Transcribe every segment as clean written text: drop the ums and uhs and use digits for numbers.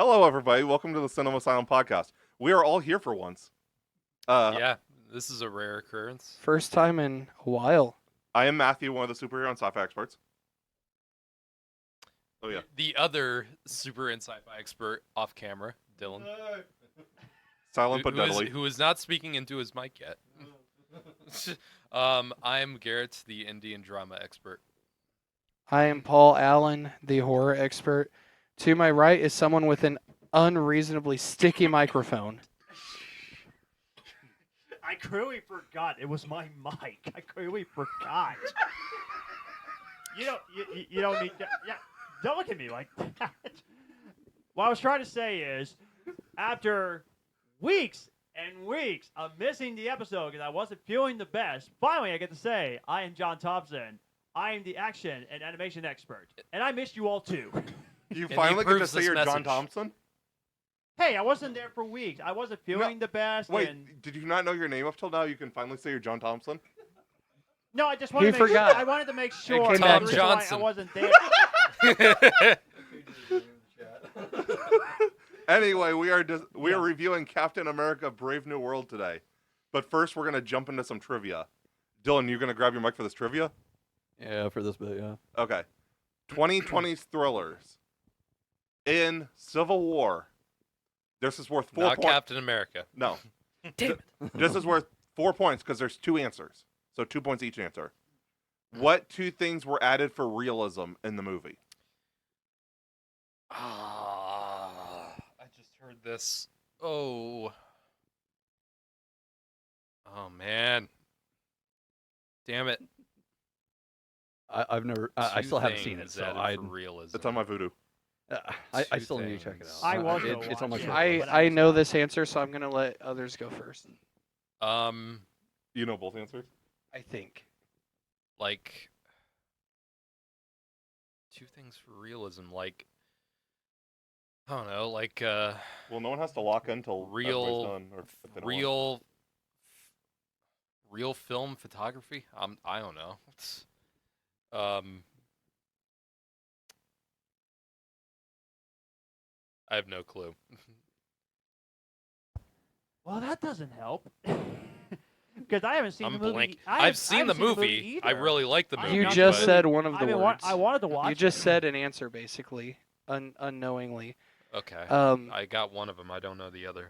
Hello, everybody. Welcome to the Cinema Asylum podcast. We are all here for once. Yeah, this is a rare occurrence. First time in a while. I am Matthew, one of the superhero and sci-fi experts. Oh, yeah. The other super and sci-fi expert off camera, Dylan, Silent but deadly. who is not speaking into his mic yet. I'm Garrett, the Indian drama expert. I am Paul Allen, the horror expert. To my right is someone with an unreasonably sticky microphone. I clearly forgot it was my mic. I clearly forgot. You don't need to, yeah, don't look at me like that. What I was trying to say is, after weeks and weeks of missing the episode because I wasn't feeling the best, finally I get to say, I am John Thompson. I am the action and animation expert. And I missed you all too. You And finally he get to proves say this you're John message. Thompson? Hey, I wasn't there for weeks. I wasn't feeling the best. Wait, and did you not know your name up till now? You can finally say you're John Thompson? no, I just wanted He to make forgot. I wanted to make sure came that back the to- reason why I Johnson. wasn't there. Anyway, we are reviewing Captain America: Brave New World today. But first, we're gonna jump into some trivia. Dylan, you gonna grab your mic for this trivia? Yeah, for this bit, yeah. Okay. 2020's thrillers. In Civil War, this is worth 4 Not points. Captain America. No, Damn it. this is worth 4 points because there's two answers, so 2 points each answer. What two things were added for realism in the movie? I just heard this. Oh man. Damn it. I've never, I Two still haven't seen it, things so added for realism. It's on my Voodoo. I Two still need to check it things. out. I was It's on my gonna phone. watch it. I know this answer, so I'm going to let others go first. You know both answers? I think. Like two things for realism, like I don't know, like Well, no one has to lock in until Real- everybody's done. Or if they don't want. real film photography. I don't know. It's, I have no clue. Well, that doesn't help. Because I haven't seen I'm the movie. blank. I I've seen the haven't movie. I either. really like the I movie. You not just good. said one of I the mean, words. I wanted to watch. You just said an answer, basically, unknowingly. Okay. I I got one of them. I don't know the other.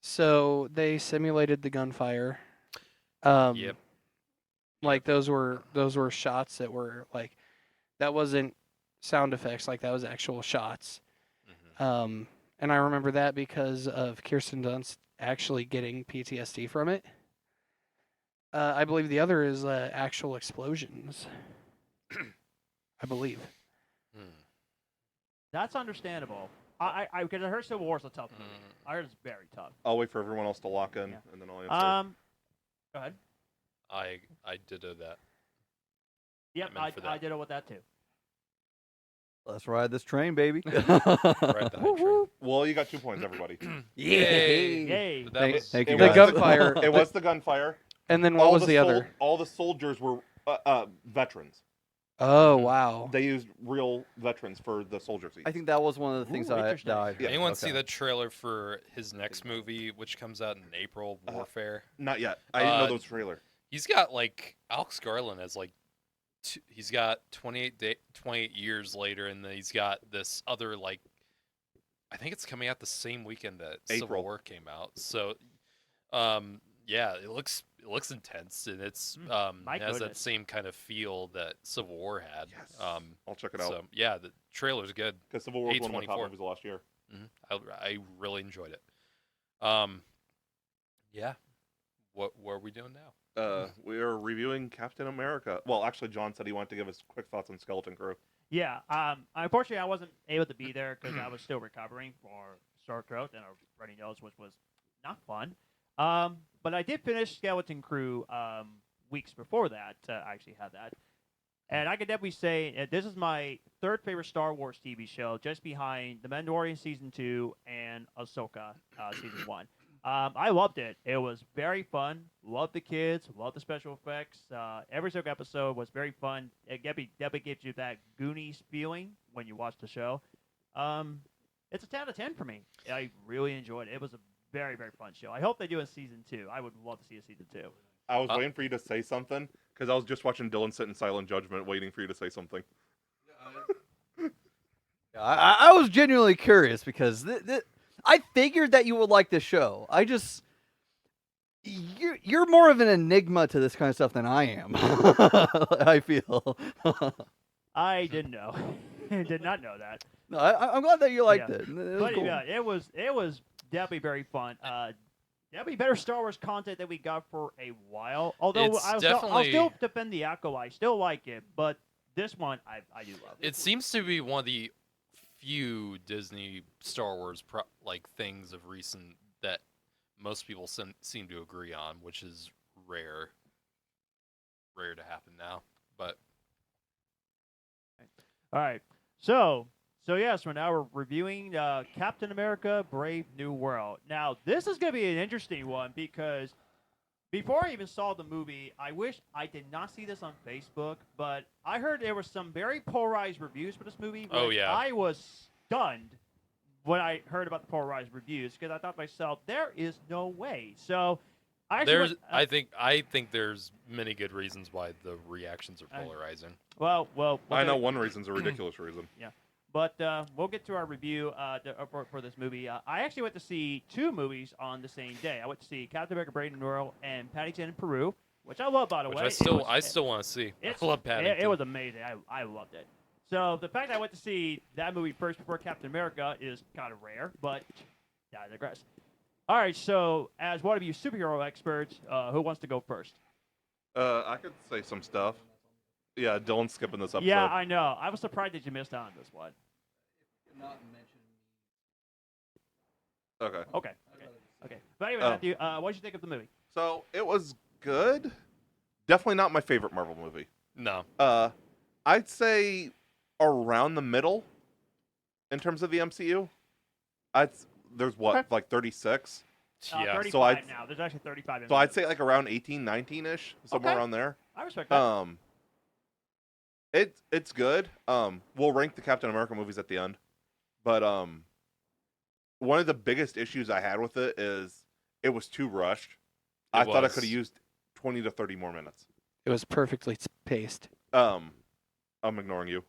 So they simulated the gunfire. Yep. Like those were shots that were like, that wasn't sound effects. Like that was actual shots. Mhm. And I remember that because of Kirsten Dunst actually getting PTSD from it. I believe the other is actual explosions. I believe. Hmm. That's understandable. I because I heard Civil War's a tough movie. Mm. I heard it's very tough. I'll wait for everyone else to lock in, Yeah. and then I'll answer. Go ahead. I ditto that. Yep, I'm in for I that. did it with that too. Let's ride this train, baby. Right behind train. Well, you got 2 points, everybody. Yay! Yay. But that Thank- was thank you, It The was guys. gunfire. It was the gunfire. And then what was the other? All the soldiers were veterans. Oh, wow. They used real veterans for the soldier seats. I think that was one of the things Ooh, I interesting. died. Yeah. Anyone see the trailer for his next movie, which comes out in April, Warfare? Not yet. I didn't know Uh, those trailer. He's got like Alex Garland has like he's got 28 years later, and then he's got this other like I think it's coming out the same weekend that Civil April. War came out. So yeah, it looks intense, and it's My it has that goodness. same kind of feel that Civil War had. Yes. I'll check it out. So yeah, the trailer's good. Because Civil War was one of my top A24. movies of last year. I really enjoyed it. Yeah. What are we doing now? We are reviewing Captain America. Well, actually, John said he wanted to give us quick thoughts on Skeleton Crew. Yeah. Unfortunately, I wasn't able to be there because I was still recovering for sore throat and a runny nose, which was not fun. But I did finish Skeleton Crew weeks before that. I actually had that. And I could definitely say this is my third favorite Star Wars TV show, just behind The Mandalorian Season 2 and Ahsoka Season 1. I loved it. It was very fun. Loved the kids. Loved the special effects. Every single episode was very fun. It definitely gives you that Goonies feeling when you watch the show. It's a 10 out of 10 for me. I really enjoyed it. It was a very, very fun show. I hope they do a season 2. I would love to see a season 2. I was waiting for you to say something because I was just watching Dylan sit in silent judgment, waiting for you to say something. I was genuinely curious because I figured that you would like this show. You're more of an enigma to this kind of stuff than I am. I feel. I didn't know. Did not know that. No, I'm glad that you liked Yeah. it. It was But cool. yeah, it was definitely very fun. Definitely better Star Wars content than we got for a while. Although It's I'll definitely- still defend the Acolyte. I still like it, but this one I do love. It seems to be one of the few Disney Star Wars things of recent that most people seem to agree on, which is rare to happen now. But All right. So yes, now we're reviewing Captain America: Brave New World. Now this is going to be an interesting one because before I even saw the movie, I wish I did not see this on Facebook, but I heard there were some very polarized reviews for this movie. Oh, which yeah. I was stunned when I heard about the polarized reviews because I thought to myself, there is no way. So I actually there's, went, I think there's many good reasons why the reactions are polarizing. well, I know one reason's a ridiculous reason. But we'll get to our review for this movie. I actually went to see 2 movies on the same day. I went to see Captain America: Brave New World and Paddington in Peru, which I love, by the Which way. I still want to see. I love Paddington. It was amazing. I loved it. So the fact that I went to see that movie first before Captain America is kind of rare, but I digress. All right, so as one of you superhero experts, who wants to go first? I could say some stuff. Yeah, Dylan's skipping this episode. Yeah, I know. I was surprised that you missed out on this one. Okay. Okay. But anyway, Oh. Matthew, what did you think of the movie? So it was good. Definitely not my favorite Marvel movie. No. I'd say around the middle in terms of the MCU. There's what, Okay. like 36? Yeah. 35 so I'd- now. There's actually 35 in So there. I'd say like around 18, 19-ish, somewhere Okay. around there. I respect that. It's good. We'll rank the Captain America movies at the end. But one of the biggest issues I had with it is it was too rushed. I thought I was. could have used 20 to 30 more minutes. It was perfectly paced. I'm ignoring you.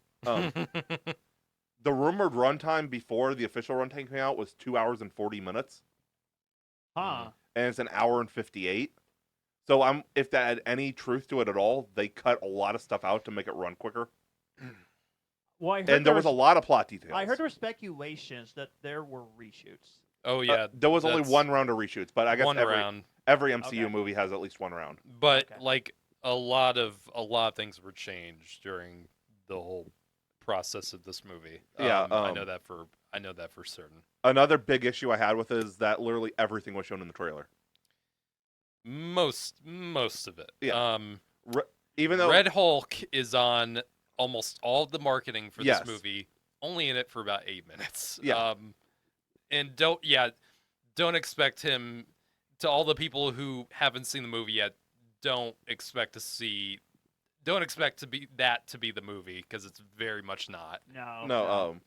The rumored runtime before the official runtime came out was 2 hours and 40 minutes, Huh. and it's an hour and 58. So if that had any truth to it at all, they cut a lot of stuff out to make it run quicker. Well, I heard And there was a lot of plot details. I heard there were speculations that there were reshoots. Oh yeah. there was only that's one round of reshoots, but I guess one round. every MCU Okay. movie has at least one round. But Okay. like a lot of things were changed during the whole process of this movie. Yeah, I know that for certain. Another big issue I had with it is that literally everything was shown in the trailer. Most of it. Yeah. Even though Red Hulk is on almost all of the marketing for Yes. this movie, only in it for about 8 minutes. Yeah. And don't expect him, to all the people who haven't seen the movie yet, don't expect to be the movie, because it's very much not. no,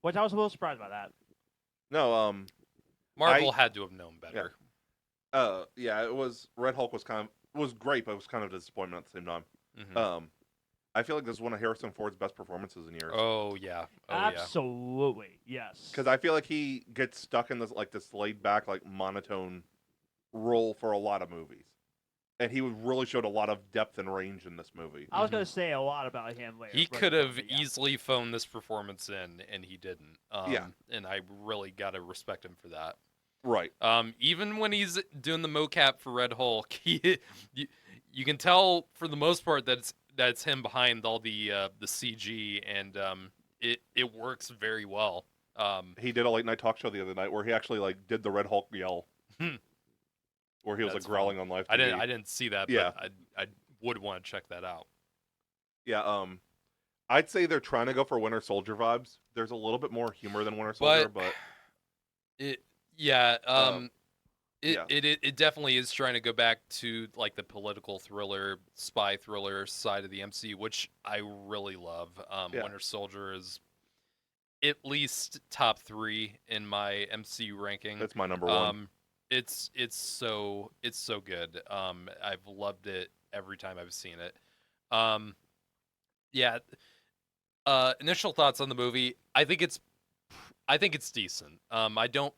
Which I was a little surprised by that. Marvel had to have known better. yeah, it was Red Hulk was great, but it was kind of a disappointment at the same time. Mhm. I feel like this is one of Harrison Ford's best performances in years. Oh yeah. Absolutely, yes. Because I feel like he gets stuck in this laid back, monotone role for a lot of movies, and he really showed a lot of depth and range in this movie. I was going to say a lot about him later. He but- could have yeah. easily phoned this performance in, and he didn't. Yeah. And I really gotta respect him for that. Right. Even when he's doing the mocap for Red Hulk, you can tell for the most part that it's him behind all the CG, and it works very well. He did a late night talk show the other night where he actually did the Red Hulk yell, where he was That's growling on live TV. I didn't see that, Yeah. but I would want to check that out. Yeah. I'd say they're trying to go for Winter Soldier vibes. There's a little bit more humor than Winter Soldier, but Yeah, yeah. it definitely is trying to go back to the political thriller, spy thriller side of the MCU, which I really love. Yeah. Winter Soldier at least top 3 in my MCU ranking. That's my number one. It's so good. I've loved it every time I've seen it. Yeah. Initial thoughts on the movie. I think it's decent. I don't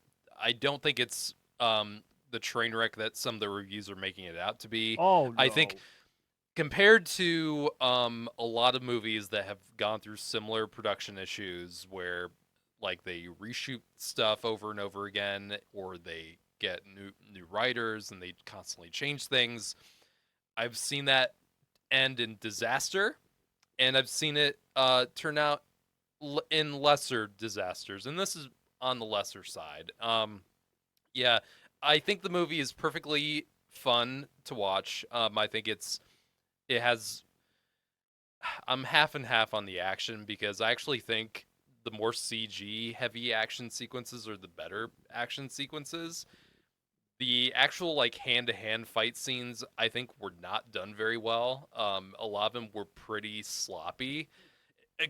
think it's the train wreck that some of the reviews are making it out to be. Oh, no. I think compared to a lot of movies that have gone through similar production issues where like they reshoot stuff over and over again, or they get new writers and they constantly change things, I've seen that end in disaster, and I've seen it turn out in lesser disasters, and this is on the lesser side. Yeah, I think the movie is perfectly fun to watch. I think it has. I'm half and half on the action because I actually think the more CG heavy action sequences are the better action sequences. The actual like hand-to-hand fight scenes, I think, were not done very well. A lot of them were pretty sloppy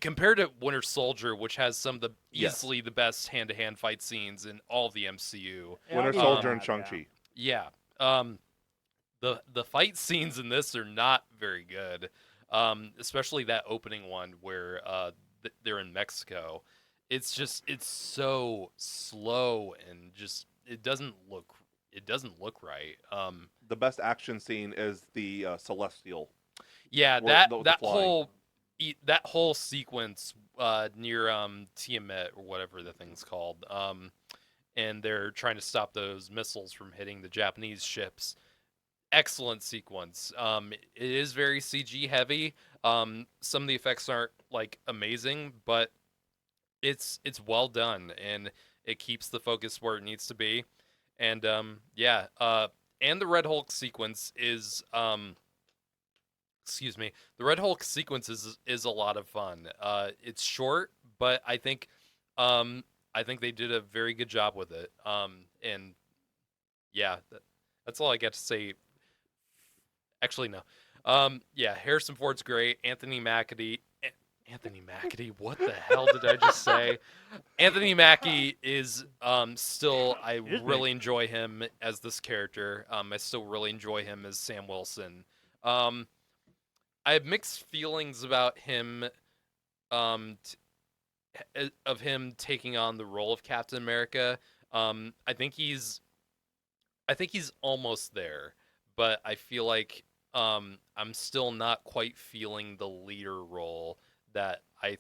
compared to Winter Soldier, which has some of the easily the best hand-to-hand fight scenes in all of the MCU. Winter Soldier and Shang-Chi. Yeah. The fight scenes in this are not very good. Especially that opening one where they're in Mexico. It's so slow and just it doesn't look right. The best action scene is the Celestial. Yeah, Or that whole sequence near Tiamat or whatever the thing's called, and they're trying to stop those missiles from hitting the Japanese ships. Excellent sequence. It is very CG heavy. Some of the effects aren't like amazing, but it's well done and it keeps the focus where it needs to be. And and the Red Hulk sequence is excuse me. The Red Hulk sequence is a lot of fun. It's short, but I think they did a very good job with it. And yeah, that's all I got to say. Actually, no. Harrison Ford's great. Anthony Mackie, what the hell did I just say? Anthony Mackie is still, I really enjoy him as this character. I still really enjoy him as Sam Wilson. I have mixed feelings about him, of him taking on the role of Captain America. I think he's almost there, but I feel like I'm still not quite feeling the leader role that I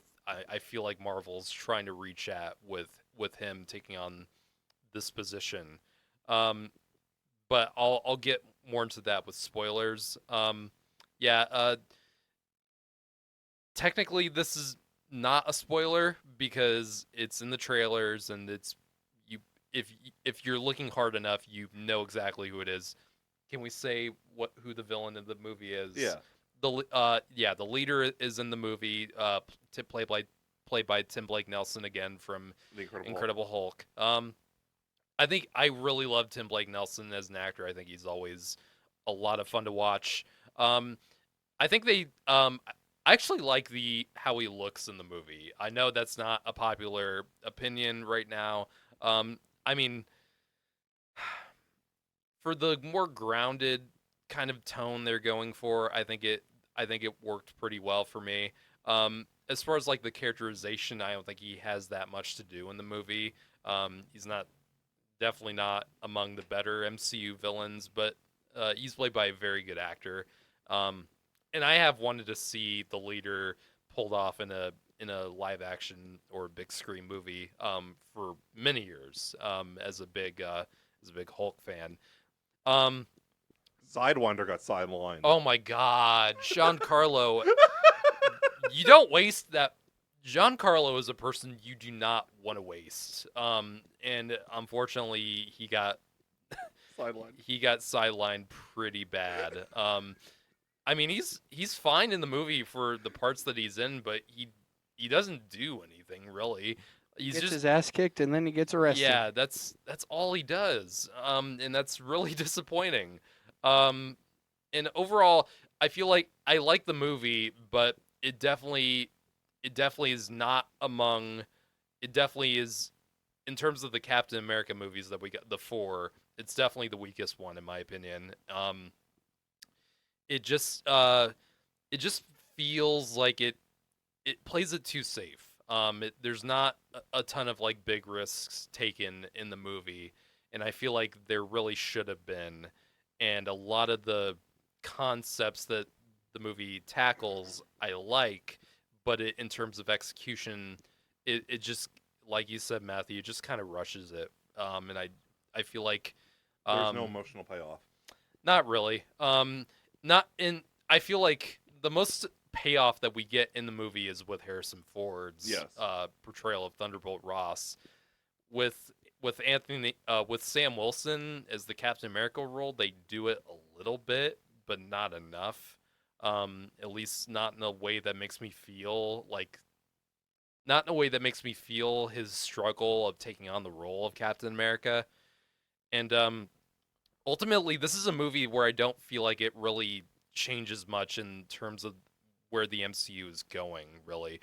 feel like Marvel's trying to reach at with him taking on this position. But I'll get more into that with spoilers. Technically this is not a spoiler because it's in the trailers and if you're looking hard enough, you know exactly who it is. Can we say who the villain of the movie is? Yeah. The leader is in the movie, played by Tim Blake Nelson again from The Incredible Hulk. I think I really love Tim Blake Nelson as an actor. I think he's always a lot of fun to watch. I think I actually like how he looks in the movie. I know that's not a popular opinion right now. I mean, for the more grounded kind of tone they're going for, I think it worked pretty well for me. As far as like the characterization, I don't think he has that much to do in the movie. He's definitely not among the better MCU villains, but he's played by a very good actor. And I have wanted to see the leader pulled off in a live action or big screen movie for many years as a big Hulk fan. Sidewinder got sidelined. Oh my God, Giancarlo! You don't waste that. Giancarlo is a person you do not want to waste. And unfortunately, he got sidelined pretty bad. I mean, he's fine in the movie for the parts that he's in, but he doesn't do anything really. He gets his ass kicked and then he gets arrested. Yeah, that's all he does. And that's really disappointing. And overall, I feel like I like the movie, but it definitely is not among it definitely is, in terms of the Captain America movies that we got, the 4, it's definitely the weakest one in my opinion. It just feels like it plays it too safe. There's not a ton of like big risks taken in the movie, and I feel like there really should have been. And a lot of the concepts that the movie tackles, I like, but in terms of execution, it just, like you said, Matthew, it just kind of rushes it. And I feel like There's no emotional payoff. not really. Not in. I feel like the most payoff that we get in the movie is with Harrison Ford's Yes. portrayal of Thunderbolt Ross. With Sam Wilson as the Captain America role, they do it a little bit, but not enough. At least not in a way that makes me feel like. Not in a way that makes me feel his struggle of taking on the role of Captain America. And ultimately, this is a movie where I don't feel like it really changes much in terms of where the MCU is going, really.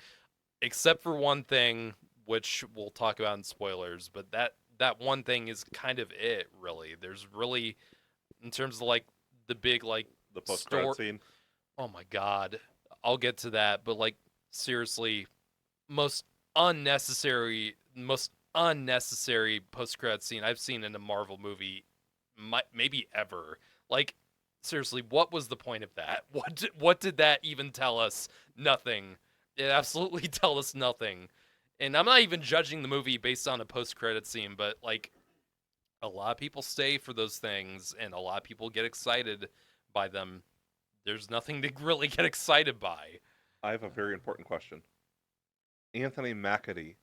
Except for one thing, which we'll talk about in spoilers, but that one thing is kind of it, really. There's really, in terms of like the big like The post-credit scene. Oh my god, I'll get to that, but like seriously, most unnecessary post-credit scene I've seen in a Marvel movie, maybe ever. Like seriously, what was the point of that? What did that even tell us? Nothing. It absolutely tell us nothing. And I'm not even judging the movie based on a post-credit scene, but like a lot of people stay for those things and a lot of people get excited by them. There's nothing to really get excited by. I have a very important question. Anthony Mackie.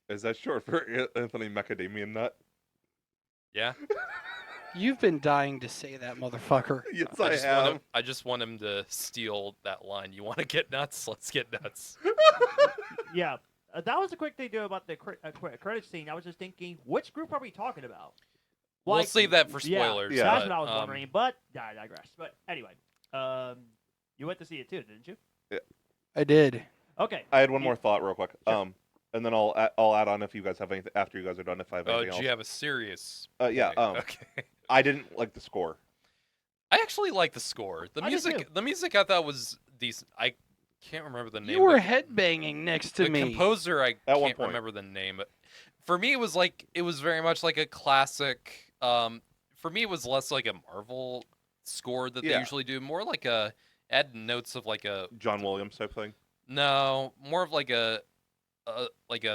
Is that short for Anthony Macadamian Nut? Yeah? You've been dying to say that, motherfucker. Yes, I have. I just want him to steal that line. You want to get nuts? Let's get nuts. Yeah, that was a quick thing to do about the credit scene. I was just thinking, which group are we talking about? We'll Like, save that for yeah, spoilers. Yeah. that's but, what I was wondering. But I digress. But anyway, you went to see it too, didn't you? I did. Okay. I had one more thought real quick. Sure. And then I'll add on if you guys have anything after you guys are done. If I have Oh, anything do else. you have a serious? Yeah. point? Okay. I didn't like the score. I actually like the score. The I did too. music I thought was decent. I can't remember the name. You were of headbanging next to the me. composer. I At one can't point. remember the name. But for me, it was very much like a classic. For me, it was less like a Marvel score that they Yeah. usually do. More like add notes of like a John Williams type thing. no, more of like a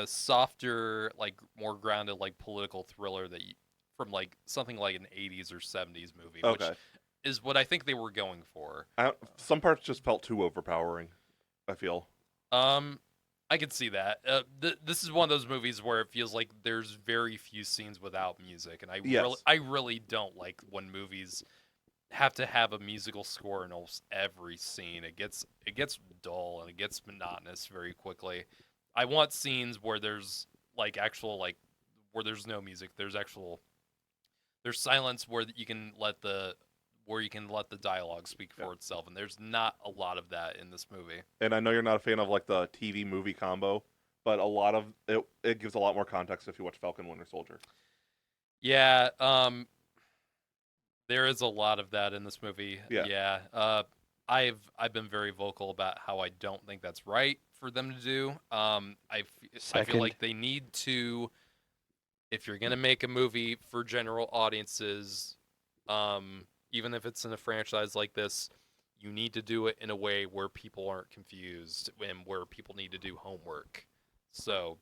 softer, like more grounded, like political thriller from like something like an 80s or 70s movie, Okay. which is what I think they were going for. Some parts just felt too overpowering. I feel. I could see that. This is one of those movies where it feels like there's very few scenes without music, and Yes. I really don't like when movies have to have a musical score in almost every scene. It gets dull and it gets monotonous very quickly. I want scenes where there's like actual like where there's no music. There's silence where you can let the dialogue speak for itself, and there's not a lot of that in this movie. And I know you're not a fan of like the TV movie combo, but a lot of it gives a lot more context if you watch Falcon Winter Soldier. Yeah, there is a lot of that in this movie. Yeah. I've been very vocal about how I don't think that's right for them to do. I feel Second. like they need to, if you're gonna make a movie for general audiences, even if it's in a franchise like this, you need to do it in a way where people aren't confused and where people need to do homework. So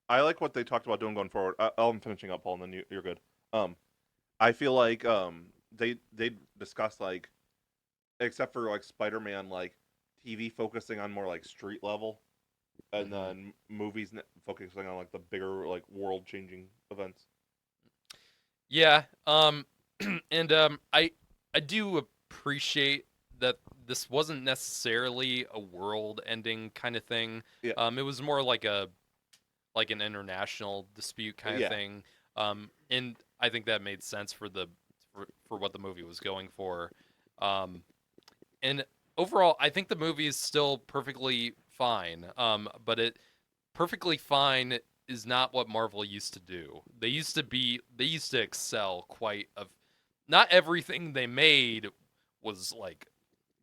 I like what they talked about doing going forward. I'm finishing up, Paul, and then you're good. I feel like they discussed like, except for like Spider-Man, like TV focusing on more like street level, and then movies focusing on like the bigger like world-changing events. yeah, and I do appreciate that this wasn't necessarily a world-ending kind of thing. Yeah. It was more like an international dispute kind of Yeah. thing. And I think that made sense for what the movie was going for. And overall, I think the movie is still perfectly fine. But it perfectly fine is not what Marvel used to do. They used to excel quite not everything they made was like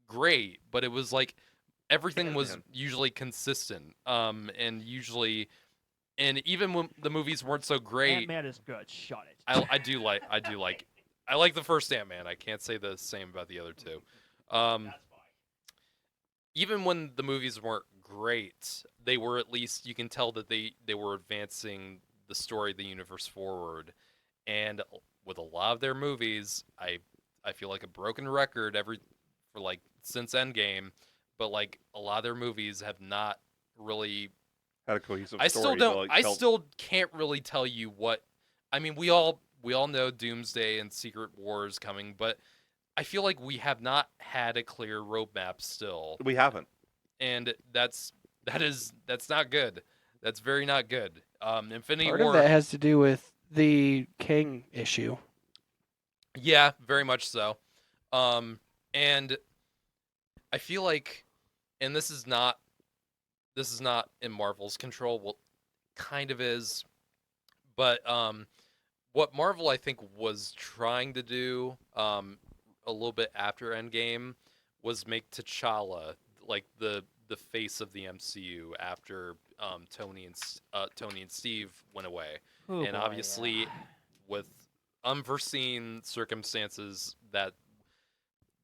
great, but it was like everything was Ant-Man. usually consistent. And even when the movies weren't so great, Ant-Man is good. Shut it. I like the first Ant-Man. I can't say the same about the other two. That's fine. Even when the movies weren't great, they were at least, you can tell that they were advancing the story of the universe forward. And with a lot of their movies, I feel like a broken record for like since Endgame, but like a lot of their movies have not really. Had a cohesive I story. still don't. Like, I still can't really tell you what. I mean, we all know Doomsday and Secret Wars coming, but I feel like we have not had a clear roadmap still, we haven't. and that's not good. That's very not good. Infinity Part War. of that has to do with the King issue. Yeah, very much so. And I feel like, and this is not in Marvel's control. Well, kind of is, but what Marvel I think was trying to do a little bit after Endgame was make T'Challa like the face of the MCU after Tony and Steve went away. Oh, And boy, obviously, yeah. with unforeseen circumstances, that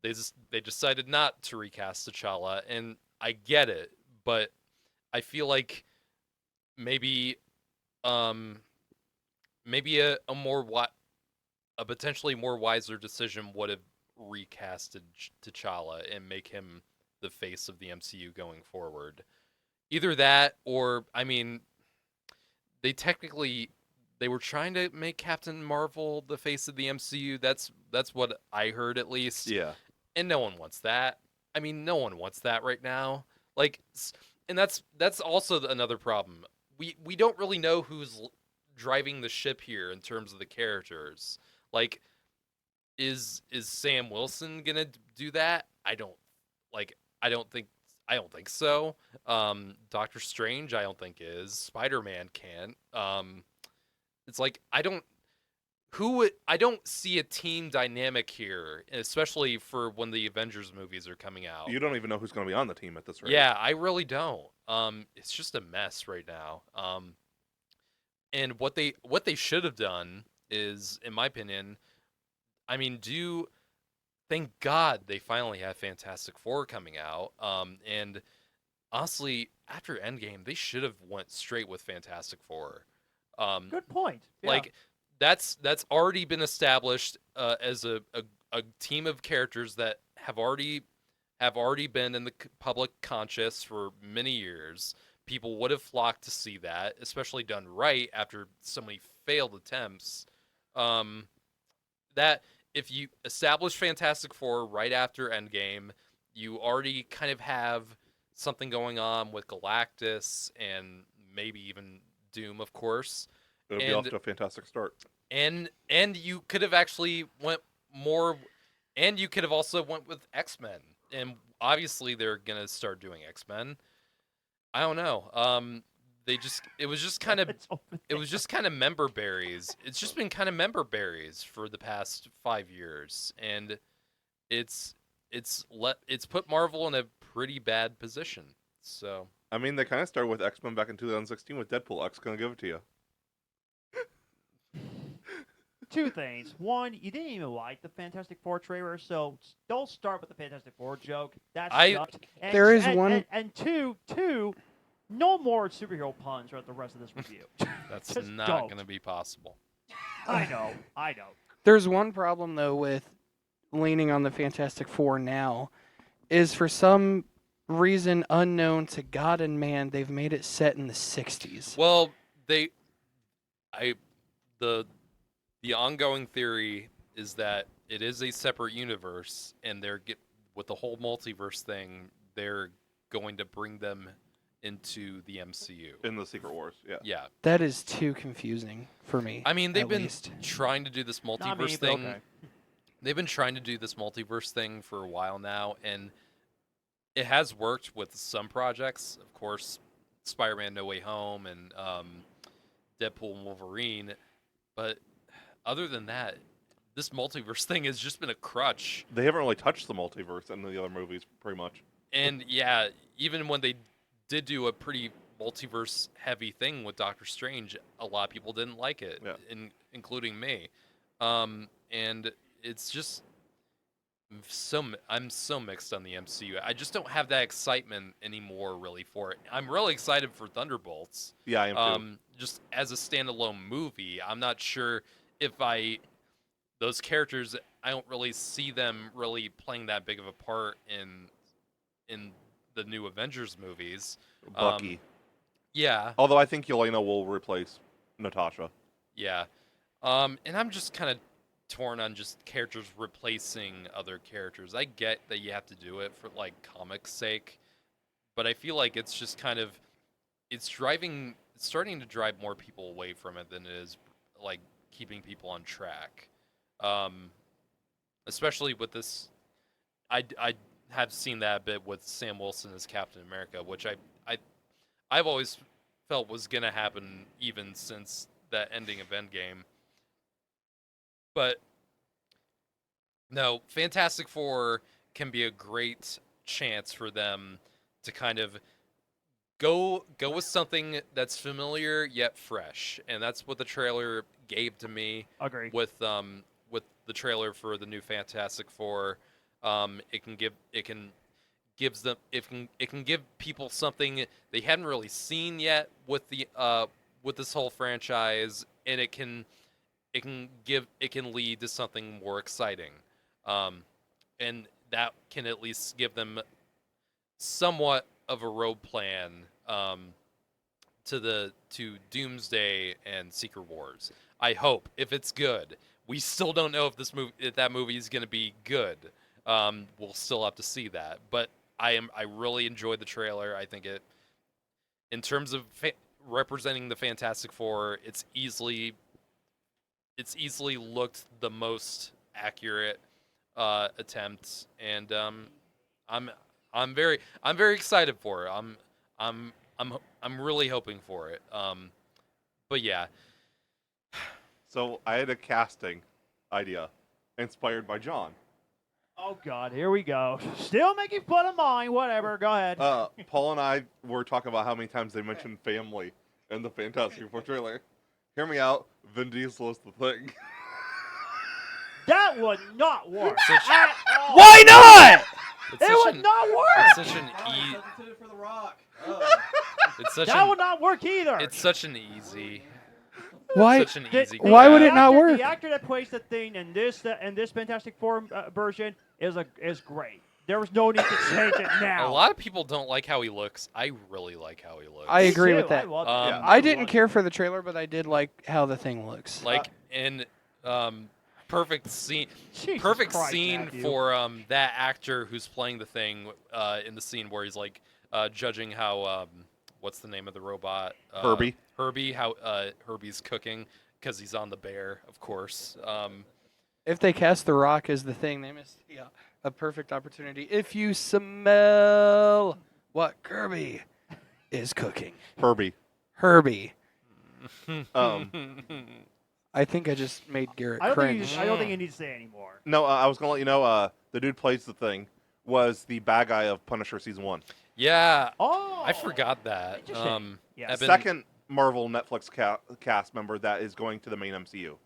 they decided not to recast T'Challa, and I get it, but I feel like maybe maybe a potentially more wiser decision would have recasted T'Challa and make him the face of the MCU going forward. Either that, or I mean, they were trying to make Captain Marvel the face of the MCU. That's what I heard, at least. Yeah. And no one wants that. I mean, no one wants that right now. Like, and that's also another problem. We don't really know who's driving the ship here in terms of the characters. Like, is Sam Wilson gonna do that? I don't think so. Doctor Strange, I don't think is. Spider-Man can't. It's like I don't see a team dynamic here, especially for when the Avengers movies are coming out. You don't even know who's going to be on the team at this rate. Yeah, I really don't. It's just a mess right now. And what they should have done is, in my opinion, I mean, thank God they finally have Fantastic Four coming out. And honestly, after Endgame, they should have went straight with Fantastic Four. Good point. Yeah. Like that's already been established as a team of characters that have already been in the public conscious for many years. People would have flocked to see that, especially done right after so many failed attempts. That if you establish Fantastic Four right after Endgame, you already kind of have something going on with Galactus and maybe even Doom, of course. It'll be off to a fantastic start. And you could have actually went more, and you could have also went with X-Men. And obviously they're gonna start doing X-Men. I don't know. It was just kind of member berries. It's just been kind of member berries for the past 5 years, and it's put Marvel in a pretty bad position. So I mean, they kind of started with X-Men back in 2016 with Deadpool. X gonna give it to you. Two things. One, you didn't even like the Fantastic Four trailer, so don't start with the Fantastic Four joke. That's sucked. And, There is and, one- And two, no more superhero puns throughout the rest of this review. that's Just not don't. going to be possible. I know. There's one problem though with leaning on the Fantastic Four now, is for some reason unknown to God and man, they've made it set in the 60s. Well, the ongoing theory is that it is a separate universe, and with the whole multiverse thing, they're going to bring them into the MCU. In the Secret Wars, yeah. Yeah. That is too confusing for me. I mean, they've at been least. trying to do this Not me, multiverse but thing. okay. They've been trying to do this multiverse thing for a while now, and it has worked with some projects. Of course, Spider-Man: No Way Home and Deadpool and Wolverine, but other than that, this multiverse thing has just been a crutch. They haven't really touched the multiverse in the other movies, pretty much. And yeah, even when they did do a pretty multiverse heavy thing with Doctor Strange, a lot of people didn't like it, Yeah. including me. And it's just I'm so mixed on the MCU. I just don't have that excitement anymore, really, for it. I'm really excited for Thunderbolts. Yeah, I am too. Just as a standalone movie, I'm not sure if those characters, I don't really see them really playing that big of a part in the new Avengers movies. Bucky. Yeah, Although I think Yelena will replace Natasha. yeah. And I'm just kind of torn on just characters replacing other characters. I get that you have to do it for like comics' sake, but I feel like it's just kind of it's starting to drive more people away from it than it is like keeping people on track. Especially with this, I have seen that a bit with Sam Wilson as Captain America, which I've always felt was gonna happen even since that ending of Endgame. But no, Fantastic Four can be a great chance for them to kind of go with something that's familiar yet fresh, and that's what the trailer gave to me. Agree. With the trailer for the new Fantastic Four, it can give people something they hadn't really seen yet with this whole franchise, and it can lead to something more exciting, and that can at least give them somewhat of a road plan to Doomsday and Secret Wars. I hope, if it's good. We still don't know if that movie is going to be good. We'll still have to see that. But I really enjoyed the trailer. I think in terms of representing the Fantastic Four, it's easily looked the most accurate attempt, and I'm very excited for it. I'm really hoping for it. But yeah. So I had a casting idea inspired by John. Oh God, here we go. Still making fun of mine. Whatever. Go ahead. Paul and I were talking about how many times they mentioned family in the Fantastic Four trailer. Hear me out. Vin Diesel is the thing. That would not work. Such- at all. Why not? It's It such would an not it's work. such an for the Rock. it's such That an would not work either. it's such an easy Why? such an easy Why would grab. it not work? The actor that plays the thing in this Fantastic Four version is great. There was no need to change it now. A lot of people don't like how he looks. I really like how he looks. I Me agree too. with that. I loved Um, it. I didn't care for the trailer, but I did like how the thing looks. like in perfect scene Jesus perfect Christ, scene Matthew. for that actor who's playing the thing in the scene where he's like judging how what's the name of the robot? Herbie. Herbie, how Herbie's cooking because he's on the bear, of course. If they cast The Rock as the thing, they missed a perfect opportunity. If you smell what Kirby is cooking, Herbie. Herbie. Um, I think I just made Garrett I cringe. don't think you need to say anymore. No, I was gonna let you know. The dude plays the thing. Was the bad guy of Punisher season 1. Yeah, Oh, I forgot that. Interesting. Yes. I've been- Second Marvel Netflix cast member that is going to the main MCU.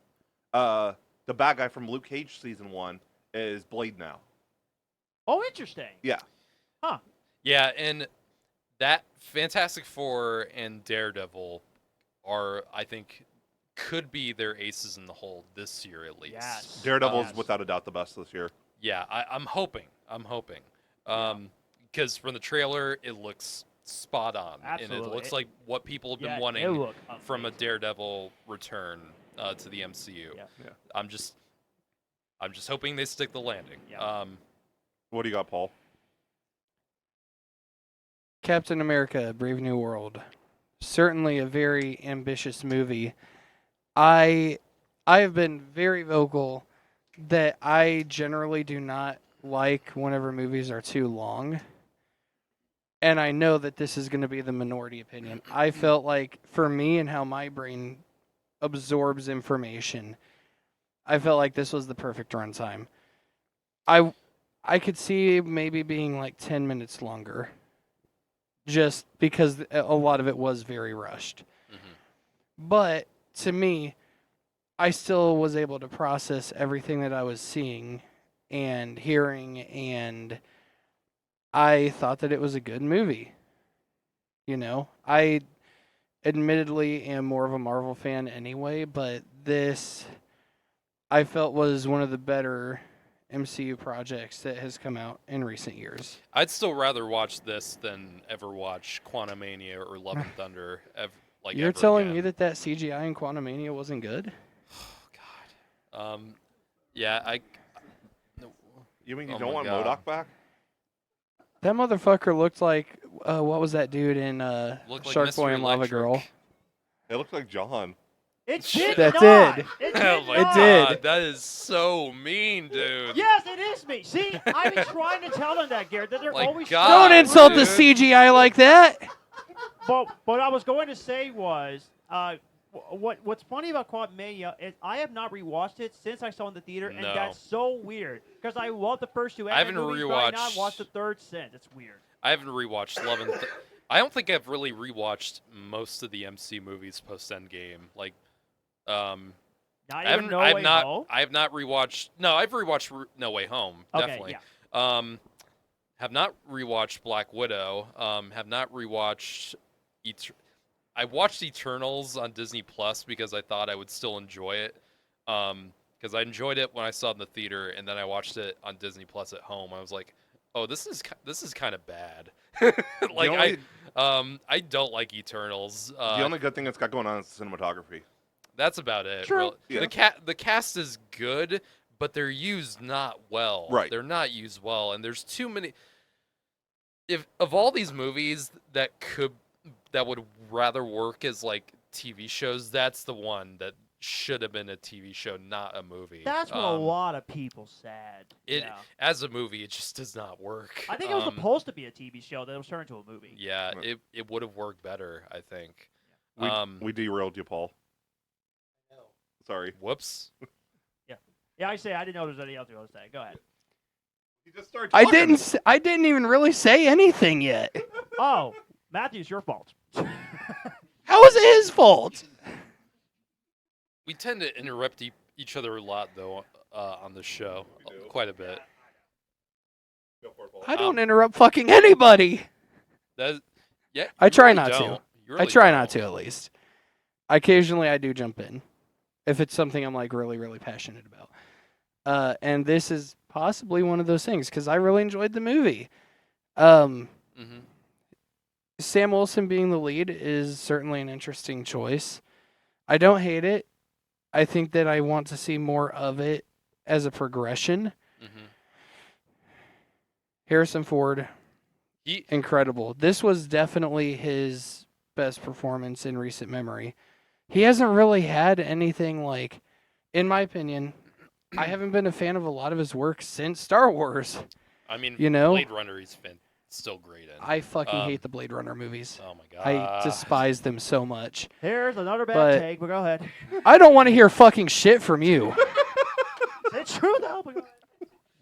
The bad guy from Luke Cage season 1 is Blade now. Oh, interesting. Yeah. Yeah, and that Fantastic Four and Daredevil are, I think, could be their aces in the hole this year at least. Yes. Daredevil is Yes. without a doubt the best this year. Yeah, I'm hoping. Because from the trailer, it looks spot on, and Absolutely. it looks like what people have been Yeah, it wanting looked from a amazing. Daredevil return to the MCU. Yeah. Yeah. I'm just hoping they stick the landing. Yeah. What do you got, Paul? Captain America: Brave New World. Certainly a very ambitious movie. I have been very vocal that I generally do not like whenever movies are too long. And I know that this is going to be the minority opinion. I felt like, for me and how my brain absorbs information. I felt like this was the perfect runtime. I could see maybe being like 10 minutes longer, just because a lot of it was very rushed. Mm-hmm. But to me, I still was able to process everything that I was seeing and hearing, and I thought that it was a good movie. You know, I admittedly am more of a Marvel fan anyway, but this I felt was one of the better MCU projects that has come out in recent years. I'd still rather watch this than ever watch Quantumania or Love and Thunder. You're ever telling again. me that CGI in Quantumania wasn't good? Oh God. Yeah, I. You mean you Oh don't my want God. MODOK back? That motherfucker looked like what was that dude in Looked like Shark Mr. Boy and Lava Electric. Girl? It looks like John. It Shit. did That not. did. It Oh did my It not. did. God, that is so mean, dude. Yes, it is me. See, I've been trying to tell them that, Garrett, that they're My always God, Don't insult the dude. CGI like that. But what I was going to say was, what's funny about Quantumania is I have not rewatched it since I saw it in the theater, and No. that's so weird because I love the first two I Ant-Man haven't movies, but I've not rewatched- watched the third since. It's weird. I haven't rewatched Love and I don't think I've really rewatched most of the MC movies post Endgame. Like, Not I even haven't. No I've Way not. Home? I have not rewatched. No, I've rewatched No Way Home. Okay, Definitely. yeah. Have not rewatched Black Widow. Have not rewatched. I watched Eternals on Disney Plus because I thought I would still enjoy it. Because I enjoyed it when I saw it in the theater, and then I watched it on Disney Plus at home. I was like, oh, this is kind of bad. Like The only- I don't like Eternals. the only good thing it's got going on is the cinematography. That's about it. True. Really. Yeah. The cast is good, but they're used not well. Right. They're not used well, and there's too many. If of all these movies that would rather work as like TV shows, that's the one that should have been a TV show, not a movie. That's what a lot of people said. It yeah. as a movie, it just does not work. I think it was supposed to be a TV show that was turned into a movie. Yeah, Right. it would have worked better, I think. We derailed you, Paul. Sorry. Whoops. Yeah, I didn't know there was anything else you want to say. Go ahead. You just started I talking. I didn't even really say anything yet. Oh, Matthew, it's your fault. How is it his fault? We tend to interrupt each other a lot, though, on the show. We do. Quite a bit. Go for it, Paul. I don't interrupt fucking anybody. Yeah. I you try really not to. don't. You I really try don't. not to, at least. Occasionally, I do jump in if it's something I'm like really, really passionate about. And this is possibly one of those things because I really enjoyed the movie. Mhm. Sam Wilson being the lead is certainly an interesting choice. I don't hate it. I think that I want to see more of it as a progression. Mhm. Harrison Ford, He incredible. This was definitely his best performance in recent memory. He hasn't really had anything like, in my opinion, I haven't been a fan of a lot of his work since Star Wars. I mean, You know? Blade Runner, he's still great in. I fucking Um, hate the Blade Runner movies. Oh my god. I despise them so much. Here's another bad But- take, but go ahead. I don't want to hear fucking shit from you. It's true, though. But go ahead.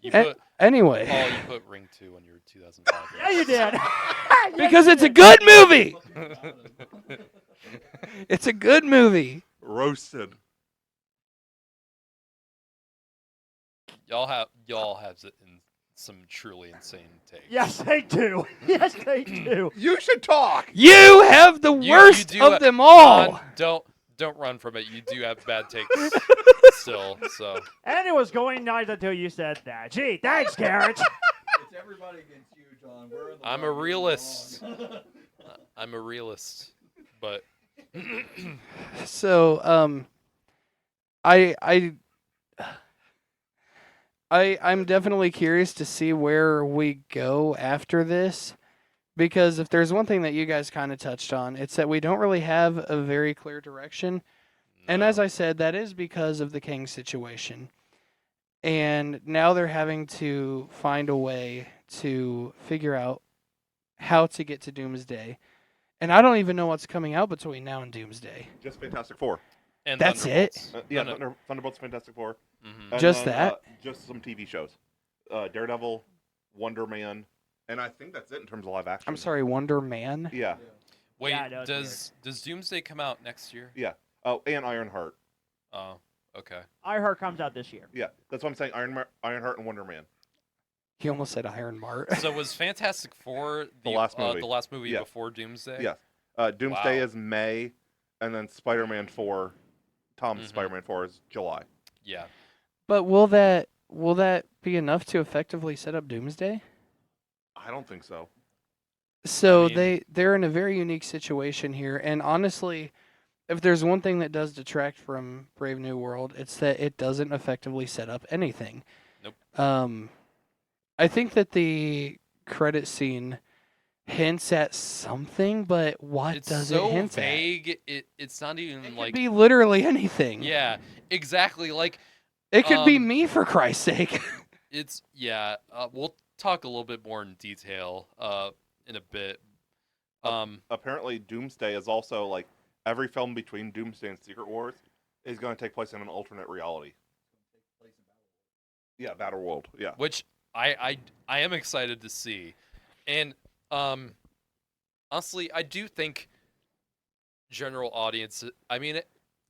You Eh, put Anyway, Paul, you put Ring 2 on your 2005 Yeah, you did. Yes, because you it's a did. good movie. It's a good movie. Roasted. y'all have some truly insane takes. Yes, they do. Yes, they do. You should talk. You have the You worst do of them all. Don, don't run from it. You do have bad takes still. So And it was going nice until you said that. Gee, thanks, Garrett. It's everybody against you, John. We're in the I'm a wrong, you're realist. wrong. I'm a realist, but So, I'm definitely curious to see where we go after this, because if there's one thing that you guys kind of touched on, it's that we don't really have a very clear direction. And as I said, that is because of the King situation. And now they're having to find a way to figure out how to get to Doomsday. And I don't even know what's coming out between now and Doomsday. Just Fantastic Four. And That's it? Thunderbolts. Yeah, No, no. Thunderbolts, Fantastic Four. Mhm. And Just then, that? Just some TV shows. Daredevil, Wonder Man, and I think that's it in terms of live action. I'm sorry, Wonder Man. Yeah, Wait, Yeah, no, does it's Doomsday come out next year? yeah. Oh, and Ironheart. Oh, okay. Ironheart comes out this year. Yeah, that's what I'm saying. Ironheart and Wonder Man. He almost said Iron Mart. So was Fantastic Four The last movie. the last movie Yeah. before Doomsday? Yes. Doomsday Wow. is May, and then Spider-Man 4, Tom's Mhm. Spider-Man 4 is July. Yeah. But will that be enough to effectively set up Doomsday? I don't think so. So mean- they're in a very unique situation here, and honestly, if there's one thing that does detract from Brave New World, it's that it doesn't effectively set up anything. Nope. I think that the credit scene hints at something, but what It's does so it hint vague. It's not at? even It could like be literally anything. yeah, exactly. Like It could be um, me, for Christ's sake. it's yeah. We'll talk a little bit more in detail in a bit. Apparently, Doomsday is also like every film between Doomsday and Secret Wars is going to take place in an alternate reality. Yeah, Battle World. Yeah. Which I am excited to see, and honestly, I do think general audience. I mean,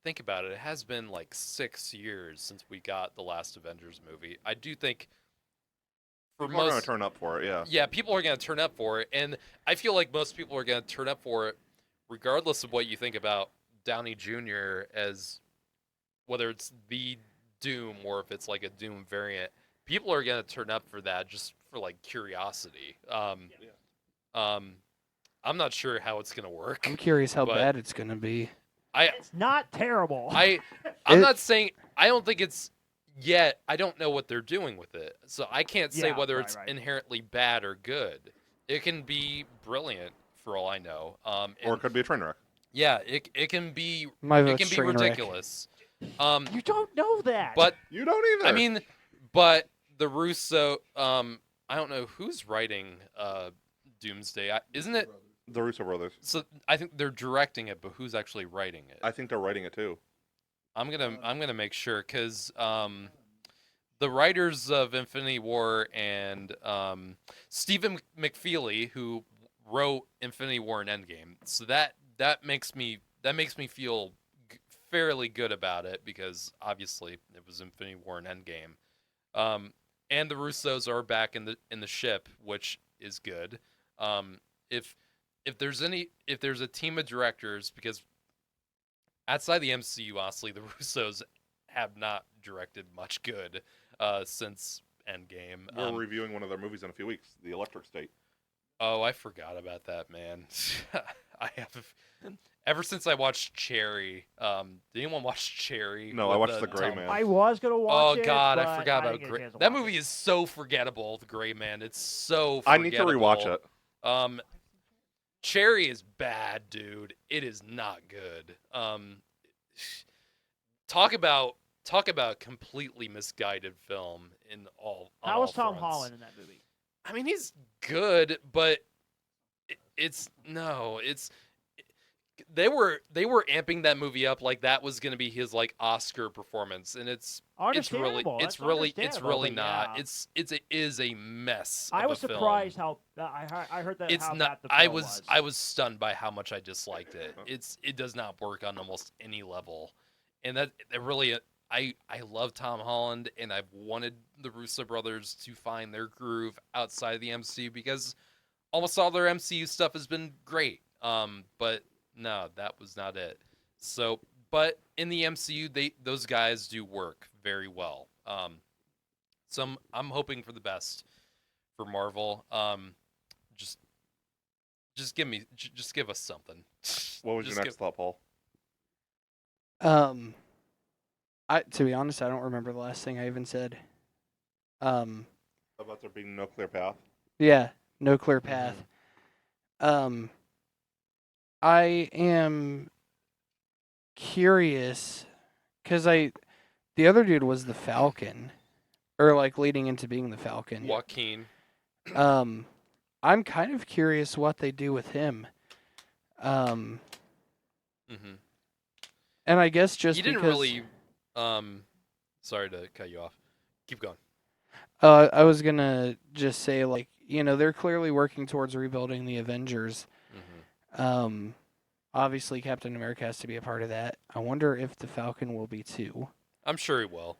think about it. It has been like 6 years since we got the last Avengers movie. I do think for People are going most, to turn up for it. Yeah. yeah, people are going to turn up for it, and I feel like most people are going to turn up for it, regardless of what you think about Downey Jr. as whether it's the Doom or if it's like a Doom variant. People are going to turn up for that just for like curiosity. I'm not sure how it's going to work. I'm curious how But- bad it's gonna be. It's not terrible. I'm It- not saying I don't think it's yet. I don't know what they're doing with it, so I can't say Yeah, whether right, it's right. inherently bad or good. It can be brilliant for all I know. Or And it could be a train wreck. yeah, it can be My it vote's can be train wreck. ridiculous. You don't know that. But You don't either. I mean, but the Russo, I don't know who's writing Doomsday. Isn't it? the Russo brothers. So I think they're directing it, but who's actually writing it? I think they're writing it too. I'm gonna make sure because the writers of Infinity War and Stephen McFeely, who wrote Infinity War and Endgame, so that makes me feel fairly good about it because obviously it was Infinity War and Endgame, and the Russos are back in the ship, which is good. If there's a team of directors, because outside the MCU, honestly, the Russos have not directed much good since Endgame. We're reviewing one of their movies in a few weeks, The Electric State. Oh, I forgot about that, man. I have ever since I watched Cherry. Did anyone watch Cherry? No, I with, watched The Gray Tom- Man. I was gonna watch Oh it. God, but I forgot didn't about get a Gray. chance to That watch movie it. is so forgettable. The Gray Man. It's so. I need to rewatch forgettable. it. Cherry is bad, dude. It is not good. Talk about completely misguided film in all. on How was all Tom fronts. Holland in that movie? I mean, he's good, but they were amping that movie up like that was gonna be his like Oscar performance, and it's really Understandable. That's really understandable, but not. yeah. It is a mess. I of was a film. surprised how I heard that. It's how not. bad the I film was stunned by how much I disliked it. It does not work on almost any level, and that really. I love Tom Holland, and I've wanted the Russo brothers to find their groove outside of the MCU because almost all their MCU stuff has been great. But no, that was not it. So, but in the MCU, those guys do work very well. So I'm hoping for the best for Marvel. Just give us something. What was Just your next thought, Paul? To be honest, I don't remember the last thing I even said. About there being no clear path? Yeah, no clear path. I am curious because the other dude was the Falcon, or like leading into being the Falcon. Joaquin. I'm kind of curious what they do with him. Mm-hmm. And I guess just He didn't because really. Sorry to cut you off. Keep going. I was gonna just say, like, they're clearly working towards rebuilding the Avengers. Hmm. Obviously Captain America has to be a part of that. I wonder if the Falcon will be too. I'm sure he will.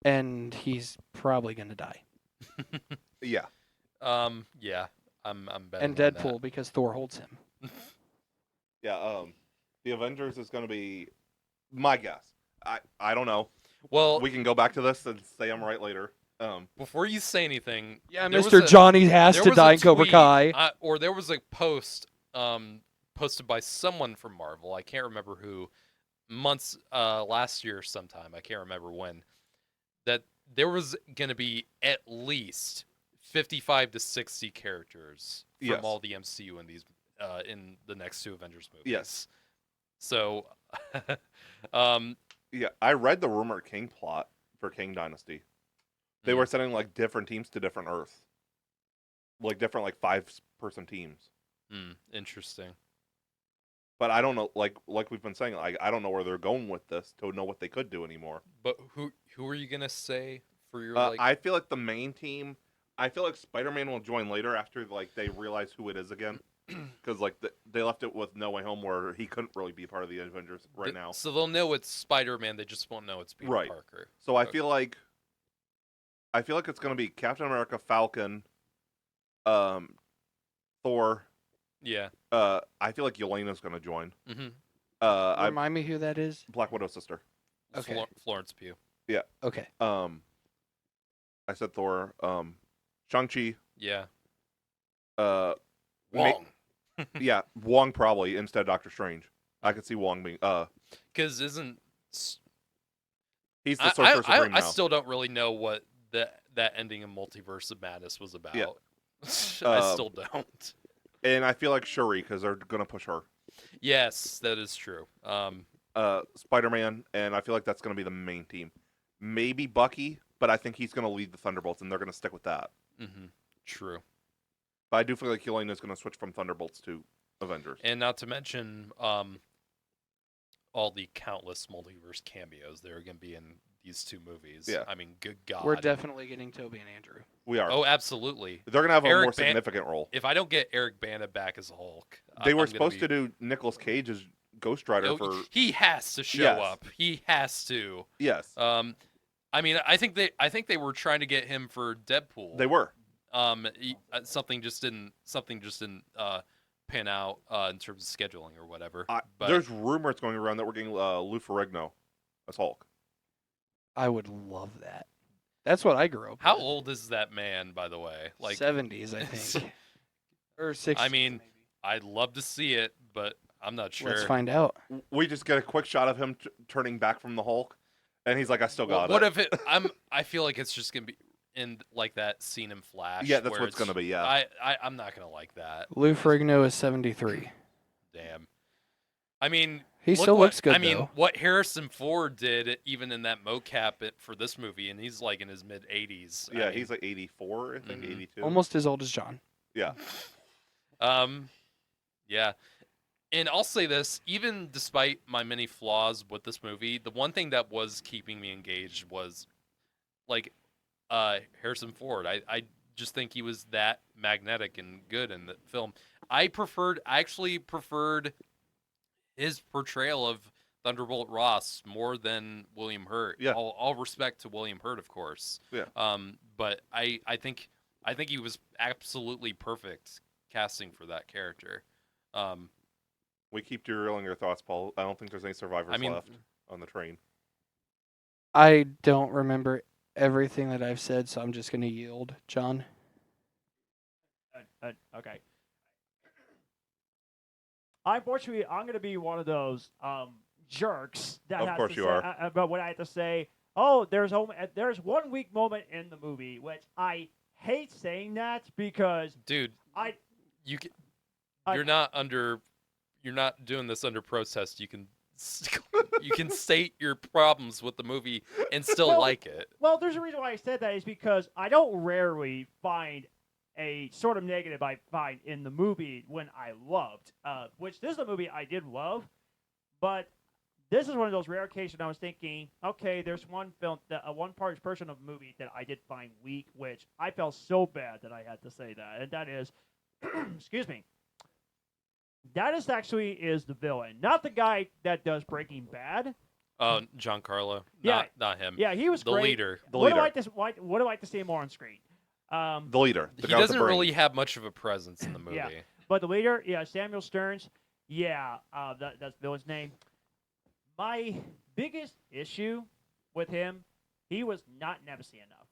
And he's probably gonna die. Yeah. Yeah. I'm betting And on Deadpool because Thor holds him. Yeah. The Avengers is going to be my guess. I don't know. that. Well, We can go back to this and say I'm right later. before you say anything, Yeah, there was Mr. Johnny has there to was a die in Cobra tweet, Kai. or there was a post posted by someone from Marvel. I can't remember who. Months last year sometime. I can't remember when. That there was going to be at least 55 to 60 characters from Yes. all the MCU in these in the next two Avengers movies. Yes. So, Yeah, I read the rumored King plot for King Dynasty. They were sending like different teams to different Earths, like different like 5-person teams. Interesting. But I don't know, like we've been saying, like I don't know where they're going with this to know what they could do anymore. But who are you gonna say for your I feel like the main team. I feel like Spider-Man will join later after like they realize who it is again, because like they left it with No Way Home where he couldn't really be part of the Avengers right now. So they'll know it's Spider-Man. They just won't know it's Peter Right. Parker. So I Okay. feel like it's gonna be Captain America, Falcon, Thor. Yeah. I feel like Yelena's gonna join. Mm-hmm. Remind me who that is. Black Widow's sister. Okay. Florence Pugh. Okay. I said Thor. Shang-Chi. Yeah. Ma- Wong. yeah, Wong probably instead of Doctor Strange. I could see Wong being. Because isn't He's the Sorcerer Supreme I now. still don't really know what that ending of Multiverse of Madness was about. Yeah. I still don't. And I feel like Shuri because they're gonna push her. Yes, that is true. Spider-Man, and I feel like that's gonna be the main team. Maybe Bucky, but I think he's gonna lead the Thunderbolts, and they're gonna stick with that. Mm-hmm. True. But I do feel like Yelena's gonna switch from Thunderbolts to Avengers. And not to mention all the countless multiverse cameos that are going to be in these two movies. Yeah. I mean, good God. We're definitely getting Toby and Andrew. We are. Oh, absolutely. They're gonna have a Eric more significant role. If I don't get Eric Bana back as Hulk, They were I'm gonna supposed be... to do Nicolas Cage as Ghost Rider Oh, for he has to show Yes. up. He has to. yes. I mean, I think they were trying to get him for Deadpool. They were. Something just didn't pan out in terms of scheduling or whatever. But There's rumors going around that we're getting Lou Ferrigno as Hulk. I would love that. That's what I grew up how with. old is that man, by the way? Like 70s, I think. Or 60s. I mean, I'd love to see it, but I'm not sure. Let's find out. We just get a quick shot of him turning back from the Hulk, and he's like, "I still Well, got what it." if it? I feel like it's just gonna be in like that scene in Flash. Yeah, that's where what it's gonna be. Yeah. I'm not gonna like that. Lou Ferrigno is 73. Damn. I mean, He look still what- looks good, I mean, though. what Harrison Ford did, even in that mocap for this movie, and he's like in his mid 80s. Yeah, he's like 84, I think, Mhm. 82. Almost as old as John. Yeah. Yeah. And I'll say this, even despite my many flaws with this movie, the one thing that was keeping me engaged was like Harrison Ford. I just think he was that magnetic and good in the film. I actually preferred his portrayal of Thunderbolt Ross more than William Hurt. Yeah. All respect to William Hurt, of course. Yeah. But I think he was absolutely perfect casting for that character. We keep derailing your thoughts, Paul. I don't think there's any survivors I mean, left on the train. I don't remember everything that I've said, so I'm just going to yield. John? Okay. Unfortunately, I'm going to be one of those jerks that Of has course to you say, are. but when I have to say, oh, there's 1 weak moment in the movie, which I hate saying that because dude, I you're not doing this under protest. You can state your problems with the movie and still Well, like it. well, there's a reason why I said that is because I don't rarely find a sort of negative I find in the movie when I loved, which this is a movie I did love, but this is one of those rare occasions I was thinking, okay, there's one film, one portion of a movie that I did find weak, which I felt so bad that I had to say that, and that is, excuse me, that is actually the villain, not the guy that does Breaking Bad. Oh, Giancarlo. Yeah. Not him. Yeah, he was The great. leader. The Would leader. have liked to see him more on screen. The leader. The He guy with the doesn't really brain. have much of a presence in the movie. Yeah. But the leader, yeah, Samuel Stearns, yeah, that's the villain's name. My biggest issue with him, he was not Nemesis enough.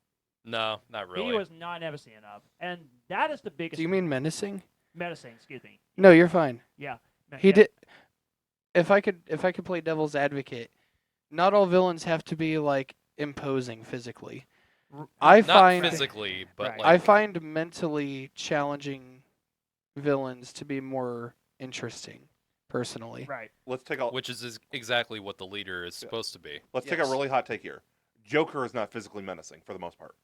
No, not really. He was not Nemesis enough, and that is the biggest. Do you mean menacing? medicine? Excuse me. No, you're fine. Yeah. He yeah. did. If I could play devil's advocate, not all villains have to be like imposing physically. I Not find physically, but Right. like I find mentally challenging villains to be more interesting, personally. Right. Let's take a which is exactly what the leader is supposed to be. let's take a Yes. really hot take here. Joker is not physically menacing for the most part.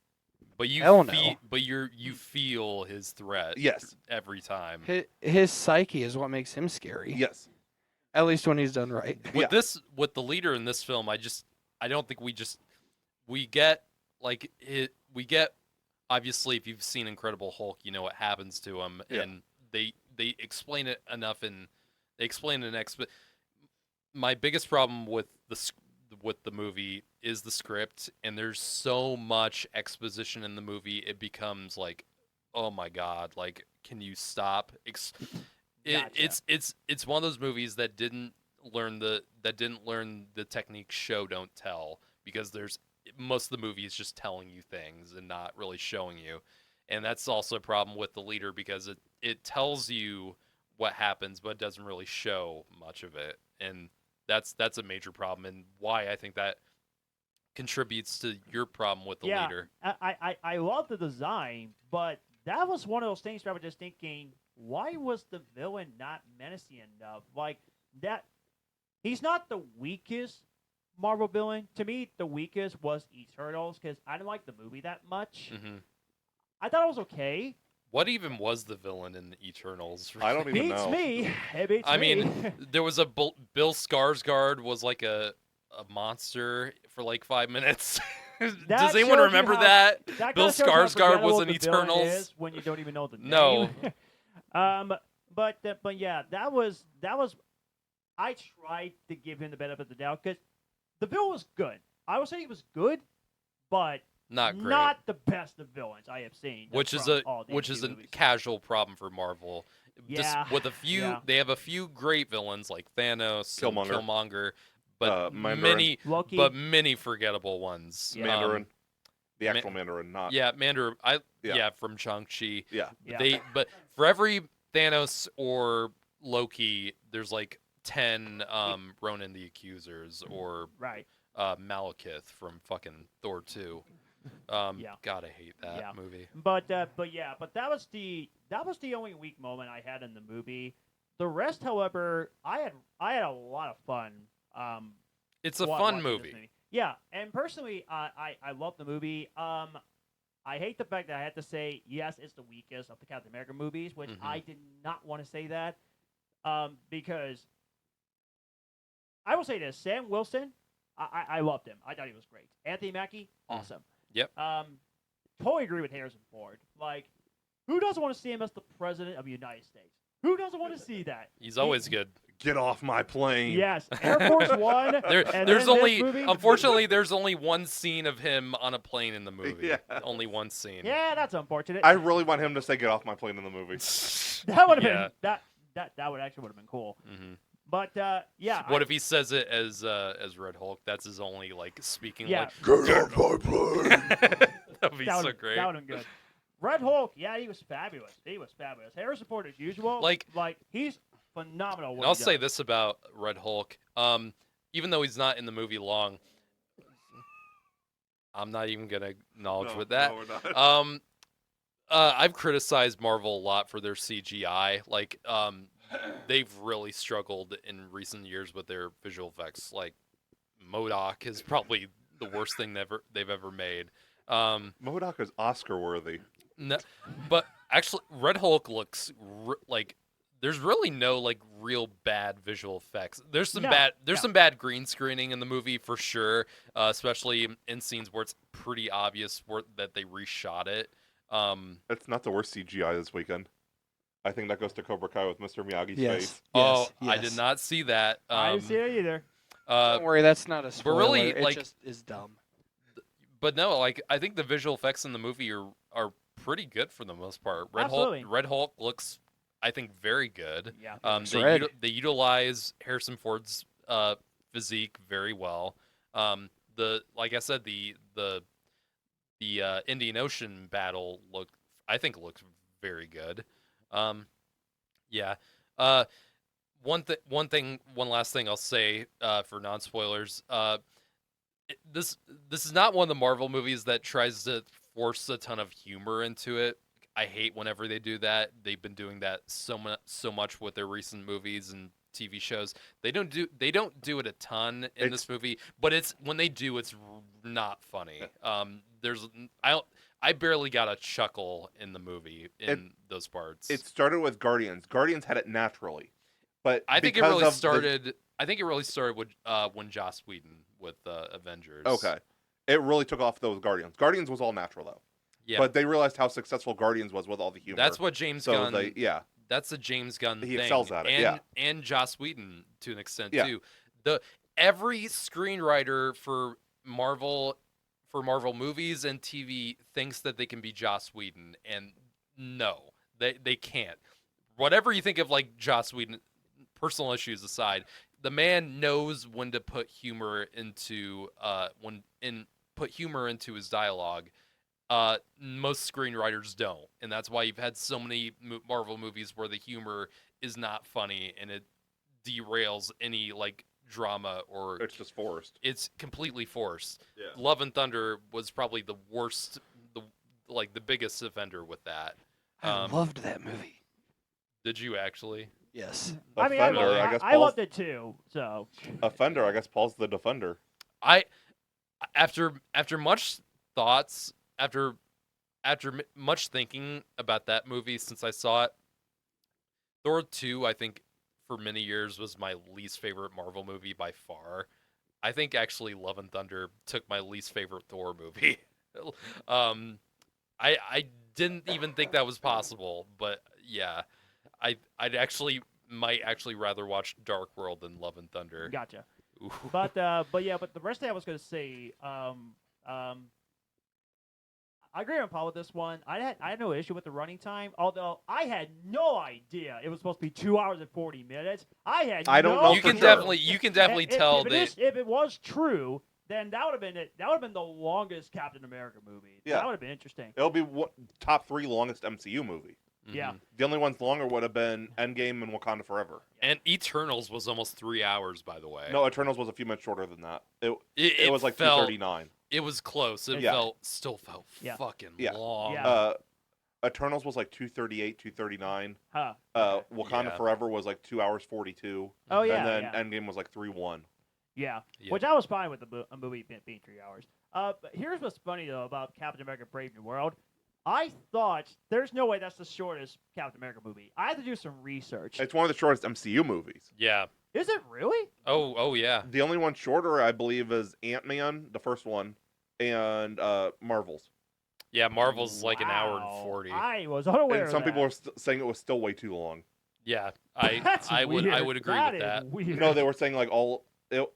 But you Hell no. but you feel his threat Yes. every time. His psyche is what makes him scary. Yes. At least when he's done right. With Yeah. with the leader in this film, I don't think we get like it. We get obviously if you've seen Incredible Hulk, you know what happens to him, Yeah. and they explain it enough, and they explain it my biggest problem with the movie is the script, and there's so much exposition in the movie. It becomes like, oh my god, like can you stop? Gotcha. It's one of those movies that didn't learn the technique show don't tell, because there's most of the movie is just telling you things and not really showing you, and that's also a problem with the leader because it tells you what happens but it doesn't really show much of it, and that's a major problem, and why I think that contributes to your problem with the Yeah. leader. I love the design, but that was one of those things where I was just thinking, why was the villain not menacing enough? Like that, he's not the weakest Marvel villain. To me, the weakest was Eternals because I didn't like the movie that much. Hmm. I thought it was okay. What even was the villain in Eternals? I don't even Beats know. me. It beats I me. mean, there was a Bill Skarsgård was like a monster for like 5 minutes. Does That anyone shows you remember how- that? That Bill kinda shows how Skarsgård forgettable was in the villain Eternals. is when you don't even know the No. name. But yeah, that was. I tried to give him the benefit of the doubt because the villain was good. I would say he was good, but Not great. not the best of villains I have seen. which is from a all the which is MCU a movies. casual problem for Marvel. Yeah, With a few, yeah. they have a few great villains like Thanos, and Killmonger. Killmonger, but Mandarin. Loki. many forgettable ones. Yeah. Mandarin. The Ma- actual Mandarin, not Yeah, Mandarin. Yeah. From Shang-Chi. yeah. Yeah. But for every Thanos or Loki, there's like 10 Ronan the Accusers or right. Malekith from fucking Thor 2. Yeah. God, I hate that Yeah. movie. But that was the only weak moment I had in the movie. The rest, however, I had a lot of fun. It's a watching fun this movie. Yeah, and personally, I love the movie. I hate the fact that I had to say yes, it's the weakest of the Captain America movies, which Mhm. I did not want to say that, because I will say this: Sam Wilson, I loved him. I thought he was great. Anthony Mackie, awesome. Yep. Totally agree with Harrison Ford. Like, who doesn't want to see him as the president of the United States? Who doesn't want to see that? He's always good. Get off my plane. Yes, Air Force One. and There's then only, this movie. unfortunately, there's only one scene of him on a plane in the movie. Yeah. Only one scene. Yeah, that's unfortunate. I really want him to say "Get off my plane" in the movie. That would have Yeah. been that would actually would have been cool. Mhm. But yeah, What if he says it as Red Hulk? That's his only like speaking. Yeah. Like, Get off my plane. that'd be that so would great. That would have been good. Red Hulk, yeah, he was fabulous. Harrison Ford, as usual, Like he's phenomenal. And What I'll he say does. this about Red Hulk. Even though he's not in the movie long, I'm not even gonna acknowledge No, with that. no, we're not. I've criticized Marvel a lot for their CGI. Like, they've really struggled in recent years with their visual effects. Like, MODOK is probably the worst thing they've ever made. MODOK is Oscar worthy. No, but actually, Red Hulk looks like there's really no like real bad visual effects. There's some No, some bad green screening in the movie for sure, especially in scenes where it's pretty obvious that they reshot it. It's not the worst CGI this weekend. I think that goes to Cobra Kai with Mr. Miyagi's Yes. face. Oh, Yes. I did not see that. I didn't see it either. Don't worry, that's not a spoiler. really, it like- just is dumb. But no, like I think the visual effects in the movie are pretty good for the most part. Absolutely. Red Hulk looks, I think, very good. Yeah. It's red. They utilize Harrison Ford's physique very well. Like I said, the Indian Ocean battle I think looks very good. Yeah. One last thing I'll say for non-spoilers. This is not one of the Marvel movies that tries to force a ton of humor into it. I hate whenever they do that. They've been doing that so much with their recent movies and TV shows. They don't do it a ton in this movie, but it's when they do, it's not funny. I barely got a chuckle in the movie in those parts. It started with Guardians. Guardians had it naturally, but I think it because really of started. I think it really started with when Joss Whedon with Avengers. Okay, it really took off though with Guardians. Guardians was all natural though. Yeah, But they realized how successful Guardians was with all the humor. that's what James so Gunn. That's a James Gunn He thing. excels at it, and, yeah. and Joss Whedon to an extent Yeah. too. Every screenwriter for Marvel movies and TV thinks that they can be Joss Whedon, and no, they can't. Whatever you think of like Joss Whedon, personal issues aside, the man knows when to put humor into his dialogue. Most screenwriters don't, and that's why you've had so many Marvel movies where the humor is not funny and it derails any like drama or it's just forced. it's completely forced. Yeah. Love and Thunder was probably the worst, the biggest offender with that. I loved that movie. Did you actually? Yes. I mean, Offender, I guess I Paul's loved it too. So Offender. I guess Paul's the defender. After much thoughts, after much thinking about that movie since I saw it, Thor 2, I think, for many years was my least favorite Marvel movie by far. I think actually Love and Thunder took my least favorite Thor movie. I didn't even think that was possible, but yeah, I'd might actually rather watch Dark World than Love and Thunder. gotcha. Ooh. But the rest thing I was going to say, I agree on Paul with this one. I had no issue with the running time, although I had no idea it was supposed to be 2 hours and 40 minutes. I don't know You for can sure. definitely tell that. If it was true, then that would have been it. That would have been the longest Captain America movie. Yeah. That would have been interesting. It'll be top 3 longest MCU movie. Yeah. Mhm. The only ones longer would have been Endgame and Wakanda Forever. And Eternals was almost 3 hours, by the way. No, Eternals was a few minutes shorter than that. It it was like felt, 2:39. It was close. It Yeah. still felt Yeah. fucking Yeah. long. Yeah. Eternals was like 2:38, 2:39. Huh. Wakanda Yeah. Forever was like 2 hours 42. Oh yeah. And then yeah. Endgame was like 3:1. Yeah, Yeah. which I was fine with a movie being 3 hours. But here's what's funny though about Captain America: Brave New World. I thought there's no way that's the shortest Captain America movie. I had to do some research. It's one of the shortest MCU movies. Yeah. Is it really? Oh yeah. The only one shorter, I believe, is Ant-Man, the first one, and Marvel's. Yeah, Marvel's like an hour and Wow. 40. I was unaware And of some that. people were saying it was still way too long. Yeah, That's I would weird. agree That with is that. Weird. No, they were saying like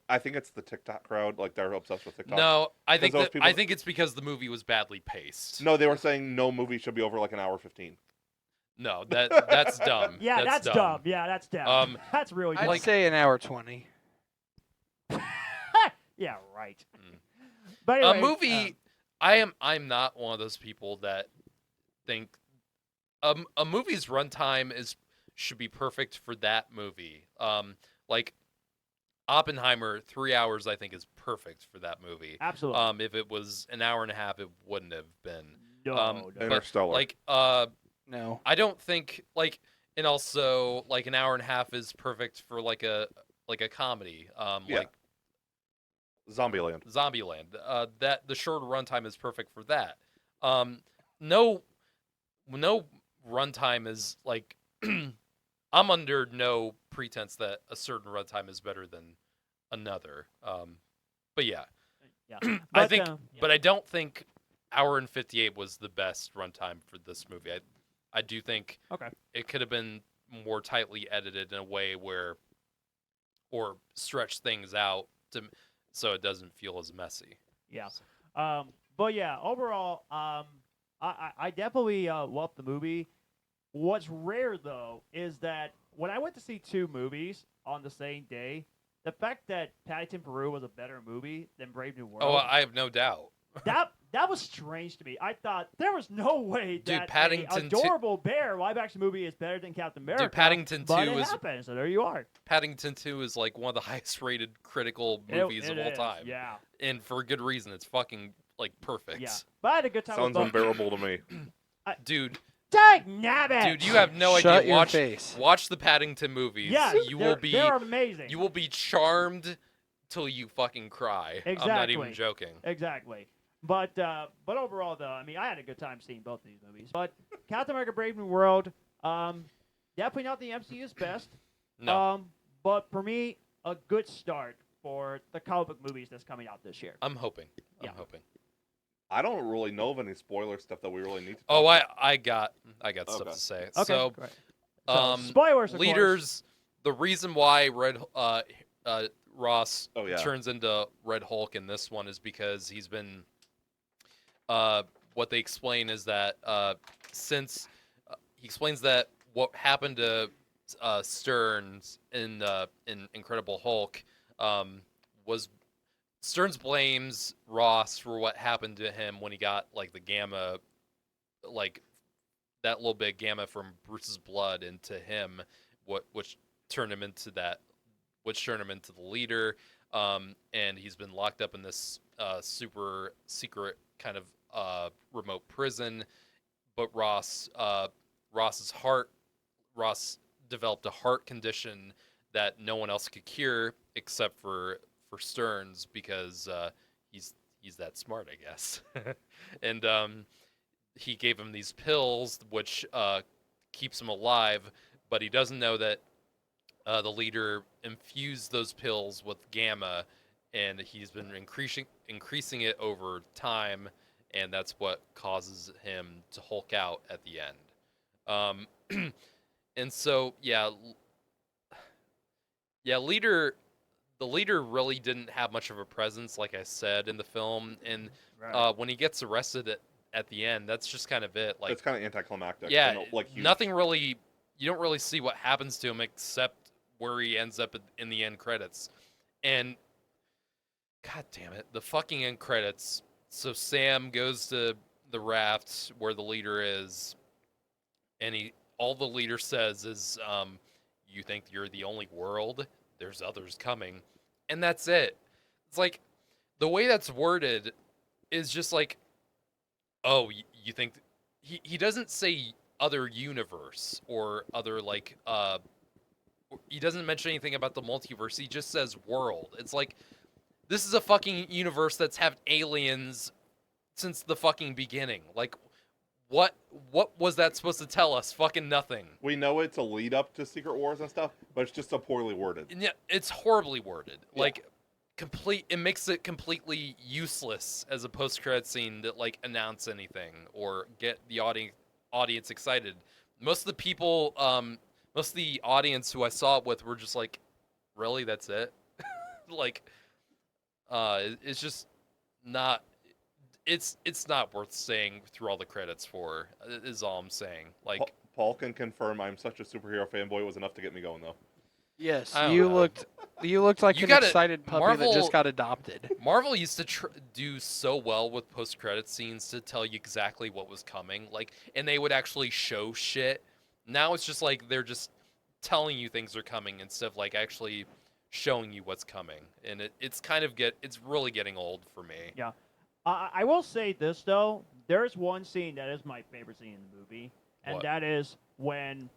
I think it's the TikTok crowd, like they're obsessed with TikTok. No, I think those people- it's because the movie was badly paced. No, they were saying no movie should be over like an hour 15. No, that's dumb. Yeah, that's dumb. Yeah, that's dumb. That's really I'd dumb. say an hour 20. Yeah, right. Mm. But A anyway, movie. I'm not one of those people that think a movie's runtime should be perfect for that movie. Like Oppenheimer, 3 hours I think is perfect for that movie. absolutely. If it was an hour and a half, it wouldn't have been. No, no. no. Interstellar. Like No. I don't think like, and also like an hour and a half is perfect for like a comedy. Yeah. Like Zombieland. Zombieland. That the shorter runtime is perfect for that. No runtime is like I'm under no pretense that a certain runtime is better than another. But yeah, Yeah. I But, think, yeah. but I don't think hour and 58 was the best runtime for this movie. I do think Okay. it could have been more tightly edited in a way where, or stretch things out so it doesn't feel as messy. Yeah. But yeah, overall, I definitely love the movie. What's rare though is that when I went to see two movies on the same day, the fact that Paddington Peru was a better movie than Brave New World, Oh, I have no doubt. that was strange to me. I thought there was no way that Paddington an adorable bear live action movie is better than Captain America. Dude, Paddington but 2 it is happened, so there you are. Paddington 2 is like one of the highest rated critical movies of all time. Yeah. And for a good reason. It's fucking like perfect. Yeah. But I had a good time Sounds with both. unbearable to me. Dude, Dagnabbit! dude, you have no Shut idea. your face. Watch the Paddington movies. Yes, they're amazing. You will be charmed till you fucking cry. I'm not even Exactly. joking. Exactly. But overall, though, I mean, I had a good time seeing both of these movies. But Captain America: Brave New World, definitely not the MCU's best. No. But for me, a good start for the comic book movies that's coming out this year. I'm hoping. Yeah. I'm hoping. I don't really know of any spoiler stuff that we really need to. Oh, talk I got stuff Okay. to say. Okay, So, great. leaders. Spoilers, of course. The reason why Ross Oh, yeah. turns into Red Hulk in this one is because he's been. What they explain is that since he explains that what happened to Stearns in Incredible Hulk was Stearns blames Ross for what happened to him when he got like the gamma, like that little bit of gamma from Bruce's blood into him, which turned him into the leader. And he's been locked up in this super secret kind of remote prison. But Ross developed a heart condition that no one else could cure except for Stearns because he's that smart, I guess. And he gave him these pills which keeps him alive, but he doesn't know that the leader infused those pills with gamma, and he's been increasing it over time, and that's what causes him to Hulk out at the end. And so the leader really didn't have much of a presence, like I said, in the film, and Right. when he gets arrested at the end, that's just kind of it. Like, It's kind of anticlimactic. yeah, you know, like huge. nothing really. You don't really see what happens to him except where he ends up in the end credits, and god damn it, the fucking end credits. So Sam goes to the raft where the leader is, and all the leader says is, "You think you're the only world? There's others coming," and that's it. It's like the way that's worded is just like, oh, you think he doesn't say other universe or other like he doesn't mention anything about the multiverse. He just says world. It's like this is a fucking universe that's had aliens since the fucking beginning. Like what was that supposed to tell us? Fucking nothing. We know it's a lead up to Secret Wars and stuff, but it's just so poorly worded. And yeah, it's horribly worded. Yeah. Like it makes it completely useless as a post-credit scene that like announce anything or get the audience excited. Most of the people, most of the audience who I saw it with were just like, really, that's it? Like, it's just not. It's not worth saying through all the credits for. Is all I'm saying. Like, Paul can confirm I'm such a superhero fanboy. It was enough to get me going though. Yes, I don't you know. looked like You an gotta- excited puppy that Marvel- just got adopted. Marvel used to do so well with post-credit scenes to tell you exactly what was coming, like, and they would actually show shit. Now it's just like they're just telling you things are coming instead of like actually showing you what's coming, and it's really getting old for me. Yeah. I will say this though. There's one scene that is my favorite scene in the movie, and What? that is when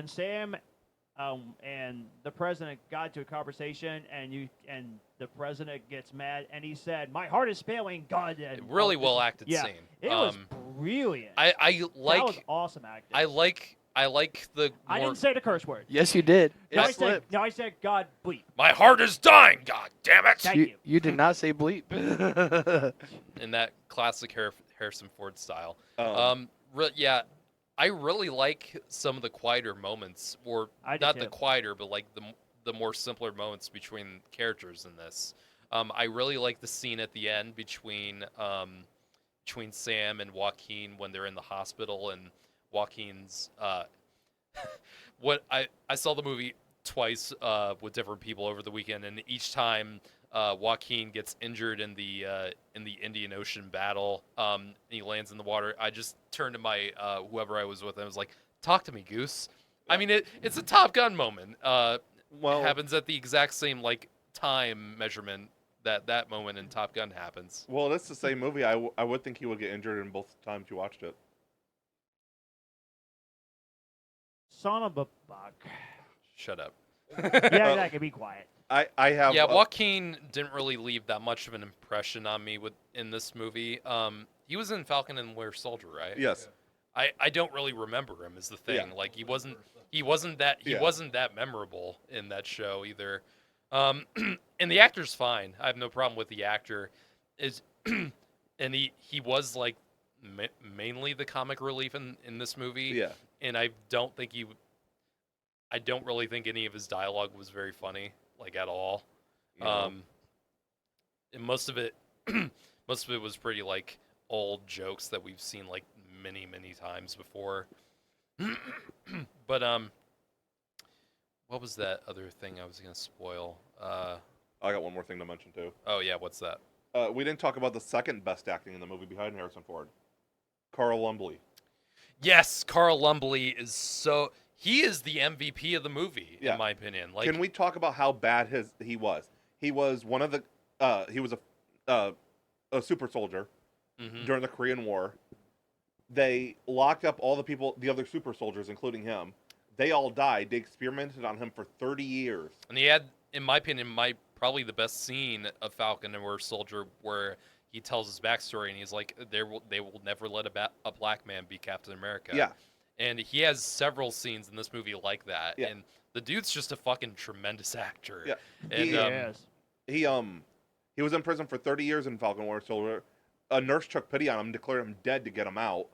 Sam and the president got into a conversation, and the president gets mad, and he said, "My heart is failing, God." And Really all this- well acted yeah, scene. It was brilliant. I that was like awesome acting. I like I like the I more. didn't say the curse word. Yes, you did. No, It I said, slipped. no, I said God bleep. My heart is dying. God damn it! Thank you. You did not say bleep. In that classic Harrison Ford style. Um, Yeah, I really like some of the quieter moments, or I do not the too. quieter, but like the more simpler moments between characters in this. I really like the scene at the end between Sam and Joaquin when they're in the hospital, and Joaquin's what I saw the movie twice with different people over the weekend, and each time Joaquin gets injured in the Indian Ocean battle, and he lands in the water, I just turned to my whoever I was with and I was like, "Talk to me, Goose." I mean, it's a Top Gun moment. It happens at the exact same like time measurement that moment in Top Gun happens. well, it's the same movie. I would think he would get injured in both times you watched it. Son of a buck. Shut up. Yeah, exactly. Be quiet. I have. Yeah, Joaquin didn't really leave that much of an impression on me in this movie. He was in Falcon and Winter Soldier, right? Yes. I don't really remember him is the thing. Yeah. Like he wasn't that memorable in that show either. And the actor's fine. I have no problem with the actor. And he was like mainly the comic relief in this movie. Yeah. And I don't really think any of his dialogue was very funny, like at all. Yeah. And most of it was pretty like old jokes that we've seen like many times before. But what was that other thing I was gonna spoil? I got one more thing to mention too. Oh yeah, what's that? We didn't talk about the second best acting in the movie behind Harrison Ford, Carl Lumbly. Yes, Carl Lumbly he is the MVP of the movie, Yeah. in my opinion. Like, Can we talk about how bad he was? He was one of the he was a super soldier mhm. during the Korean War. They locked up all the other super soldiers, including him. They all died. They experimented on him for 30 years. And he had, in my opinion, probably the best scene of Falcon and Winter Soldier, where he tells his backstory and he's like, they will never let a black man be Captain America. Yeah. And he has several scenes in this movie like that. Yeah. And the dude's just a fucking tremendous actor. Yeah. And, Yes. He was in prison for 30 years in Falcon Winter Soldier. A nurse took pity on him, declared him dead to get him out.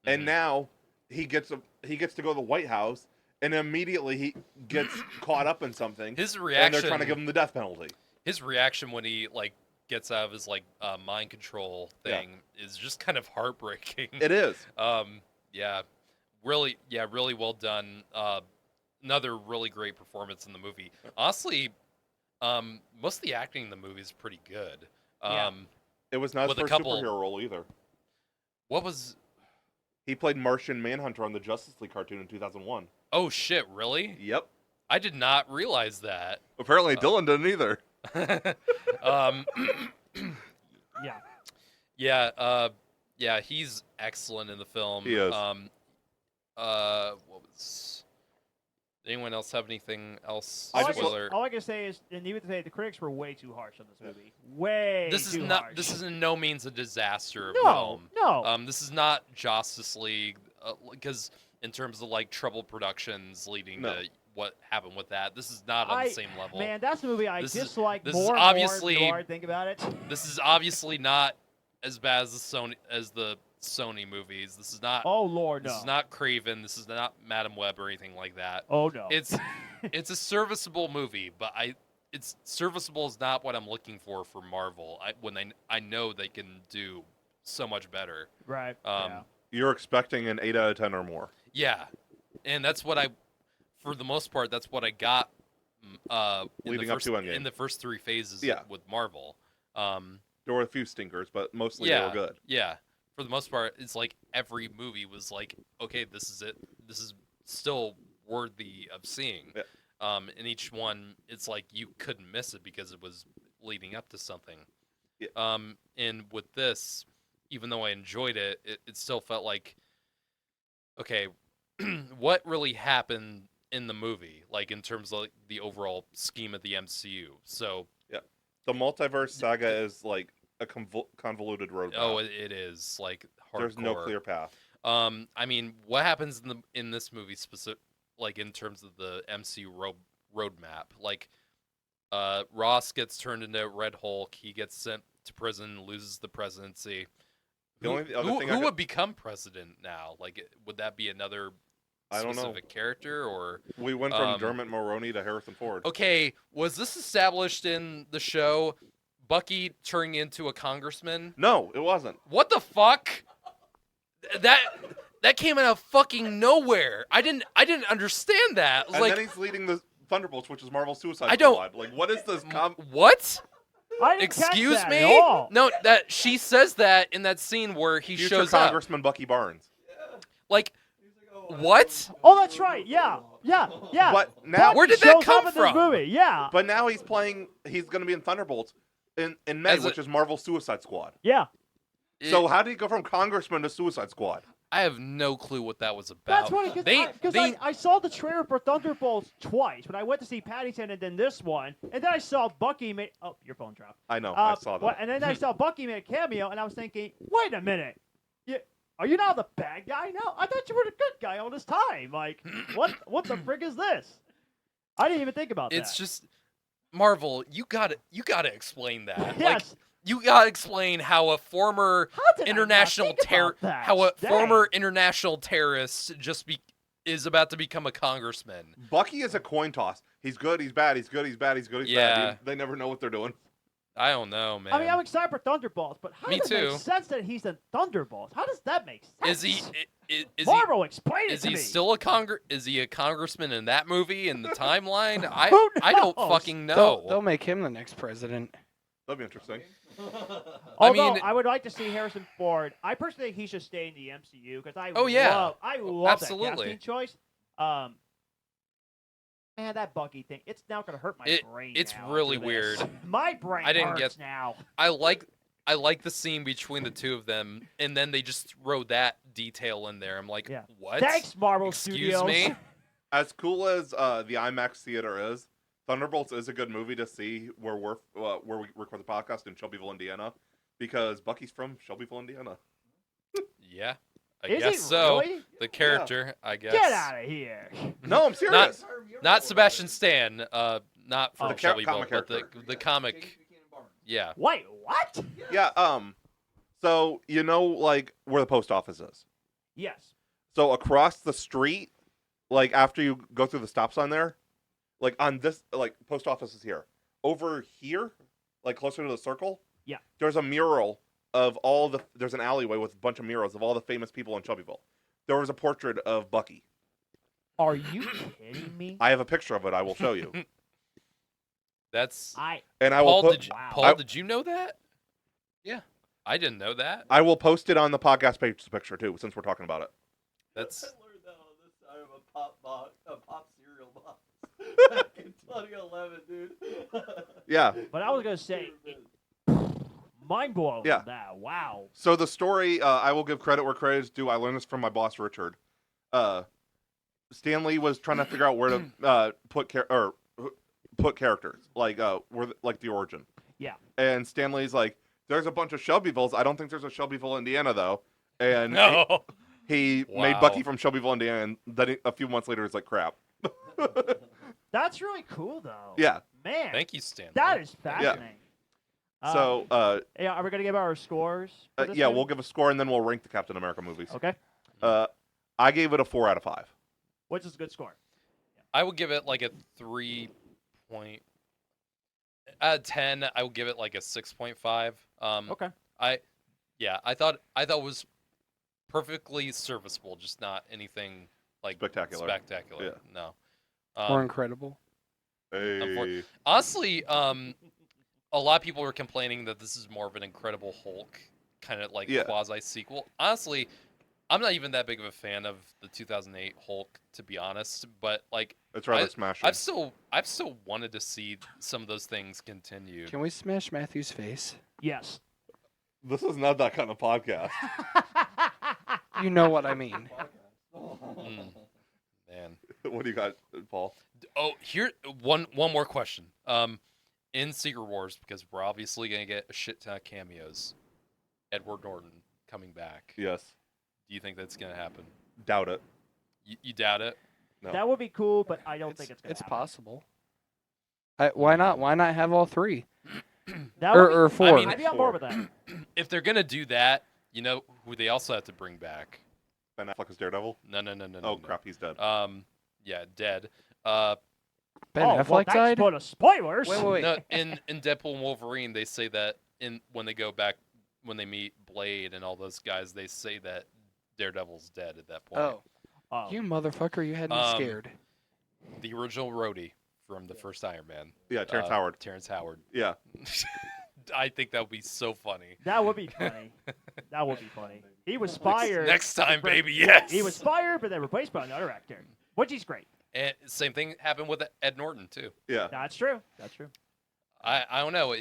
And Mhm. now he gets to go to the White House, and immediately he gets caught up in something. his And reaction, they're trying to give him the death penalty. his reaction when he like gets out of his like mind control thing is just kind of heartbreaking. It is. Yeah, really well done. Another really great performance in the movie. Honestly, most of the acting in the movie is pretty good. Yeah. It was not his With a first couple- superhero role either. What was? He played Martian Manhunter on the Justice League cartoon in 2001. Oh shit! Really? Yep. I did not realize that. Apparently Dylan didn't either. Yeah. Yeah, he's excellent in the film. He is. What was? Anyone else have anything else? I just- Spoiler. All I can say is, and even to say, the critics were way too harsh on this movie. Way This is too not. harsh. This is in no means a disaster of no, film. no. This is not Justice League, because in terms of like troubled productions leading No. to what happened with that, this is not on the same level. Man, that's a movie I This is- dislike this is more and obviously- more the more I think about it. This is obviously not as bad as the Sony movies. This is not. Oh Lord, no. This is not Craven. This is not Madam Web or anything like that. Oh no. It's a serviceable movie, but it's serviceable is not what I'm looking for Marvel. I know they can do so much better. right. You're expecting an 8 out of 10 or more. Yeah, and that's what for the most part, that's what I got. Leading up to Endgame. in the first three phases Yeah. with Marvel. There were a few stinkers, but mostly yeah, they were good. Yeah, for the most part, it's like every movie was like, okay, this is it. This is still worthy of seeing. Yeah. And each one, it's like you couldn't miss it because it was leading up to something. Yeah. And with this, even though I enjoyed it, it still felt like, okay, what really happened in the movie, like in terms of like, the overall scheme of the MCU. So The multiverse saga is like a convoluted road. it is like hardcore. There's no clear path. I mean, what happens in this movie specific, like in terms of the MCU roadmap? Like, Ross gets turned into Red Hulk. He gets sent to prison, loses the presidency. The only other thing Who would become president now? Like, would that be another I don't know. specific character, or We went from Dermot Mulroney to Harrison Ford. okay? Was this established in the show? Bucky turning into a congressman? No, it wasn't. What the fuck? That came out of fucking nowhere. I didn't understand that. I was And like, then he's leading the Thunderbolts, which is Marvel's Suicide I don't- Squad. Like, what is this? what? I didn't catch Excuse that me? At all. No, that she says that in that scene where he Future shows up. Congressman Bucky Barnes. Like, what? Oh, that's right. Yeah. But now, Where did Bucky that shows come up in from? This movie. Yeah. but now he's going to be in Thunderbolts in May, As a- which is Marvel's Suicide Squad. Yeah. So how did he go from Congressman to Suicide Squad? I have no clue what that was about. That's funny because They- I saw the trailer for Thunderbolts twice when I went to see Paddington and then this one, and then I saw Bucky make. Oh, your phone dropped. I know, I saw that. And then I saw Bucky make a cameo, and I was thinking, wait a minute, are you now the bad guy now? I thought you were the good guy all this time. Like, what the frig is this? I didn't even think about that. It's just Marvel. You gotta explain that. Like, yes. you gotta explain how a former How did I not international think about that? how a Dang. former international terrorist is about to become a congressman. Bucky is a coin toss. He's good, he's bad, he's good, he's bad, he's good, he's Yeah. bad. They never know what they're doing. I don't know, man. I mean, I'm excited for Thunderbolts, but how Me does it too. make sense that he's in Thunderbolts? How does that make sense? is he is Marvel, explain he it to me. still is he a congressman in that movie in the timeline? Who I don't knows? fucking know. They'll make him the next president. That'd be interesting. Although mean- I would like to see Harrison Ford. I personally think he should stay in the MCU because I Oh, yeah. love Absolutely. that casting choice. Man, that Bucky thing, it's now gonna hurt my brain. It's now really after this. weird. My brain I didn't hurts get- now. I like the scene between the two of them, and then they just throw that detail in there. I'm like, Yeah. what? Thanks, Marvel Excuse Studios. me? As cool as the IMAX theater is, Thunderbolts is a good movie to see where we record the podcast in Shelbyville, Indiana, because Bucky's from Shelbyville, Indiana. Yeah, I Is guess it so. really? The character, I guess. Get out of here. No, I'm serious. Not Sebastian Stan. Not from The Shelbyville, comic but character. the comic. Yeah. Wait, what? Yeah. So you know, like where the post office is. Yes. So across the street, like after you go through the stop sign there, like on this, like post office is here. Over here, like closer to the circle. Yeah. There's a mural of there's an alleyway with a bunch of murals of all the famous people in Shelbyville. There was a portrait of Bucky. Are you kidding me? I have a picture of it. I will show you. That's And I will Wow. Did you know that? Yeah, I didn't know that. I will post it on the podcast page, the picture too, since we're talking about it. That's I learned that on this side of a pop cereal box back in 2011, dude. Yeah. But I was gonna say, mind blowing. Yeah. That. Wow. So the story, I will give credit where credit is due. I learned this from my boss, Richard. Stanley was trying to figure out where to put characters, like where like the origin. Yeah. And Stanley's like, "There's a bunch of Shelbyvilles. I don't think there's a Shelbyville, Indiana, though." And no. he made Wow. Bucky from Shelbyville, Indiana, and then a few months later, he's like, "Crap." That's really cool, though. Yeah. Man. Thank you, Stan. That is fascinating. So, Yeah, are we gonna give our scores? for this yeah, movie? we'll give a score and then we'll rank the Captain America movies. Okay. I gave it a 4 out of 5. Which is a good score. I would give it like a out of 10. I would give it like a 6.5. Okay. I thought it was perfectly serviceable, just not anything like Spectacular. Spectacular. Yeah. No. Or incredible. Hey. Honestly, a lot of people were complaining that this is more of an Incredible Hulk kind of like Yeah. quasi sequel. Honestly, I'm not even that big of a fan of the 2008 Hulk, to be honest. But like, It's rather smashing. I've still wanted to see some of those things continue. Can we smash Matthew's face? Yes. This is not that kind of podcast. You know what I mean. Mm. Man. What do you got, Paul? Oh, here one more question. In Secret Wars, because we're obviously gonna get a shit ton of cameos. Edward Norton coming back. Yes. Do you think that's gonna happen? Doubt it. You doubt it? No. That would be cool, but I don't think it's gonna It's happen. possible. Why not? Why not have all three? That would be, Or four? I mean, I'd be on board with that. If they're gonna do that, you know who they also have to bring back? Ben Affleck is Daredevil. No. Oh crap, he's dead. Yeah, dead. Ben oh, well, Affleck that's died. full of spoilers. Wait. No, in Deadpool and Wolverine, they say that when they go back when they meet Blade and all those guys, they say that Daredevil's dead at that point. Oh, Oh. you motherfucker! You had me scared. The original roadie from the first Iron Man. Yeah, Terrence Howard. Terrence Howard. Yeah. I think that would be so funny. That would be funny. That would be funny. He was fired. Next time, Right. baby, yes. He was fired, but then replaced by another actor, which is great. And same thing happened with Ed Norton too. Yeah. That's true. That's true. I don't know.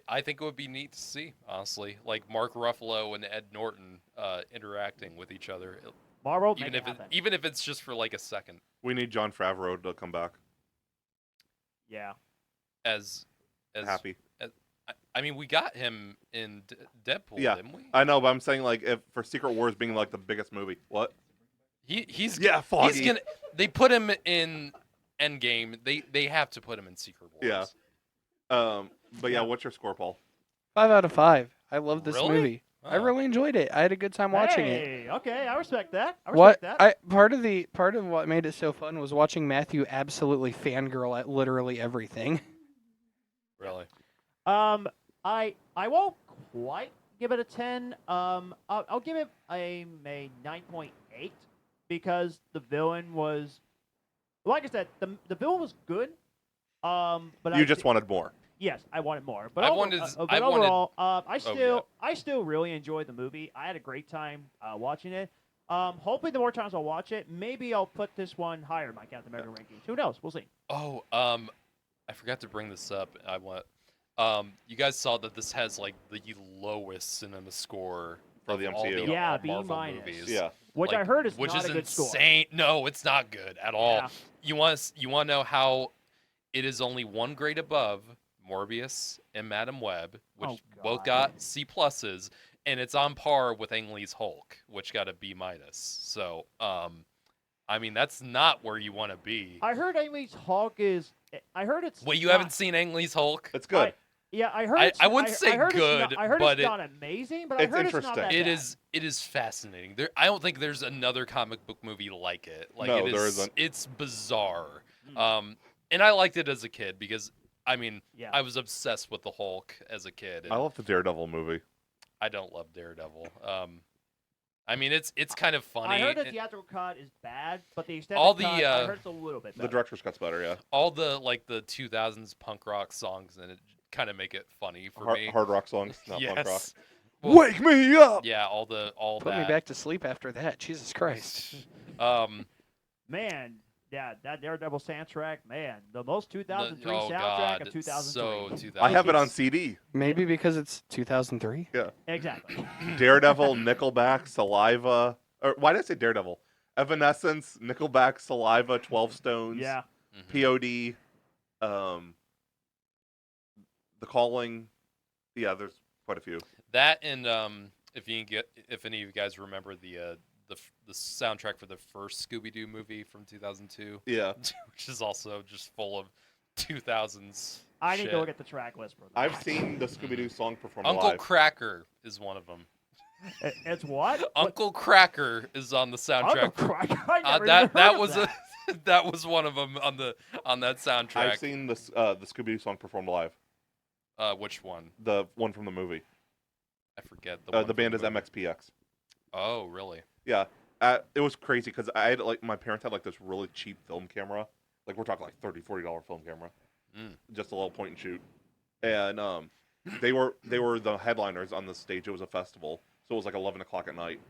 I think it would be neat to see, honestly, like Mark Ruffalo and Ed Norton interacting with each other, Marvel, even if it's just for like a second. We need Jon Favreau to come back. Yeah. As Happy. I mean, we got him in Deadpool, Yeah. didn't we? I know, but I'm saying like if for Secret Wars being like the biggest movie. What? He's Yeah, Foggy. he's gonna. They put him in Endgame. They have to put him in Secret Wars. Yeah. But yeah, Yeah. what's your score, Paul? 5 out of 5. I love this Really? movie. I Oh. really enjoyed it. I had a good time watching it. Hey, okay, I respect that. I respect What that. part of what made it so fun was watching Matthew absolutely fangirl at literally everything. Really. I won't quite give it a 10. I'll give it a 9.8 because the villain was, like I said, the villain was good. But You just wanted more. Yes, I wanted more. But, I but wanted- overall, I yeah. still really enjoyed the movie. I had a great time watching it. Hopefully, the more times I'll watch it, maybe I'll put this one higher in my Captain America rankings. Who knows? We'll see. Oh, I forgot to bring this up. You guys saw that this has like the lowest cinema score For the of all MCU. Yeah, all B Marvel minus. movies. Yeah. Which Like, I heard is which not is a good score. insane. No, it's not good at all. Yeah. You want to know how it is only one grade above Morbius and Madam Web, which Oh, both God. got C pluses, and it's on par with Ang Lee's Hulk, which got a B minus. So, I mean, that's not where you want to be. I heard Amy's Hulk is. I heard it's. Wait, you not- haven't seen Ang Lee's Hulk? It's good. Yeah, I heard. I wouldn't say I heard good, It's not, I heard but it's not amazing, but I it's heard it's not interesting. that It bad. is. It is fascinating. I don't think there's another comic book movie like it. Like No, it there is, isn't. It's bizarre. Mm. And I liked it as a kid because I mean Yeah. I was obsessed with the Hulk as a kid. And I love the Daredevil movie. I don't love Daredevil. I mean it's kind of funny. I heard the and theatrical cut is bad, but the extended All the, cut, I heard it's a little bit The better. director's cut's better, yeah. all the like the 2000s punk rock songs and it kind of make it funny for me. Hard rock songs, not yes. punk rock. Well, Wake me up! Yeah, all Put that. me back to sleep after that. Jesus Christ. Man, yeah, that Daredevil soundtrack, man, the most 2003 oh soundtrack God, of 2003. so 2000. I have it on It's- CD. Maybe because it's 2003. Exactly. Daredevil, Nickelback, Saliva. Or why did I say Daredevil? Evanescence, Nickelback, Saliva, 12 Stones, Yeah. Mhm. POD, The Calling. Yeah, there's quite a few. That and if any of you guys remember the soundtrack for the first Scooby Doo movie from 2002, Yeah. which is also just full of 2000s. I need shit. to look at the track list for that. I've seen the Scooby-Doo song performed Uncle live. Cracker is one of them. It's what? Uncle Cracker is on the soundtrack. Uncle Crack. I never even that heard that of was that. that was one of them on that soundtrack. I've seen the Scooby-Doo song performed live. Which one? The one from the movie. I forget. The one band from is movie. MXPX. Oh, really? Yeah. It was crazy because I had my parents had this really cheap film camera. Like we're talking like $30-$40 film camera. Mm. Just a little point and shoot. And they were the headliners on the stage. It was a festival. So it was like 11 o'clock at night.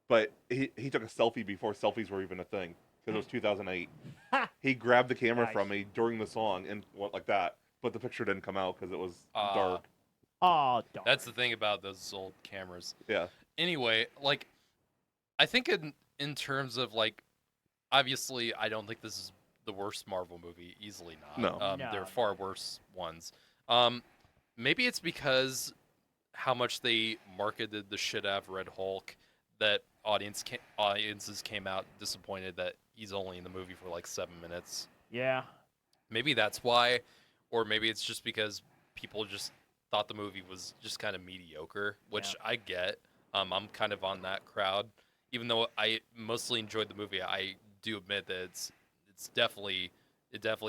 But he took a selfie before selfies were even a thing. Because it was 2008. He grabbed the camera Nice. from me during the song and went like that. But the picture didn't come out because it was dark. Oh, darn. That's the thing about those old cameras. Yeah. Anyway, like, I think in terms of like, obviously, I don't think this is the worst Marvel movie. Easily not. No. No. There are far worse ones. Maybe it's because how much they marketed the shit out of Red Hulk that audiences came out disappointed that he's only in the movie for like 7 minutes. Yeah. Maybe that's why, or maybe it's just because people just thought the movie was just kind of mediocre, which I get. I'm kind of on that crowd. Even though I mostly enjoyed the movie, I do admit that it definitely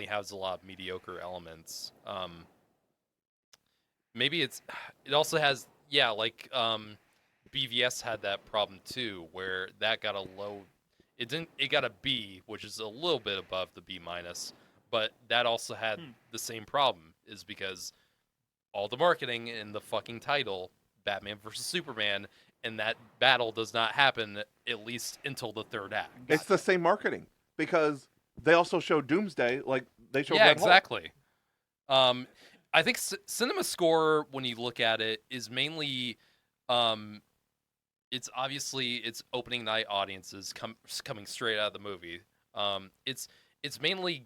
has a lot of mediocre elements. Maybe it also has BVS had that problem too, where that got a low. It got a B, which is a little bit above the B minus, but that also had the same problem, is because all the marketing in the fucking title, Batman versus Superman, and that battle does not happen at least until the third act. It's the same marketing because they also show Doomsday, like they show. Yeah, Red Hulk. exactly. I think cinema score, when you look at it, is mainly, it's opening night audiences coming straight out of the movie. It's mainly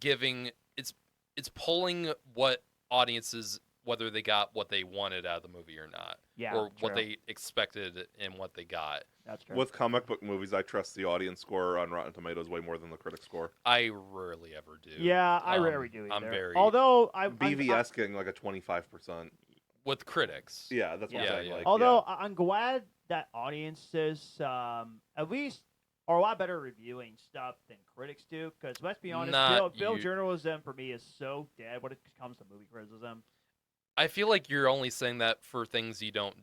it's pulling what audiences, whether they got what they wanted out of the movie or not, or what they expected and what they got. That's true. With comic book movies, I trust the audience score on Rotten Tomatoes way more than the critic score. I rarely ever do. Yeah, I rarely do either. I'm very Although BVS getting like a 25%. with critics. Yeah, that's what I'm saying. Yeah. Like, Although I'm glad that audiences at least are a lot better reviewing stuff than critics do. Because let's be honest, film journalism for me is so dead when it comes to movie criticism. I feel like you're only saying that for things you don't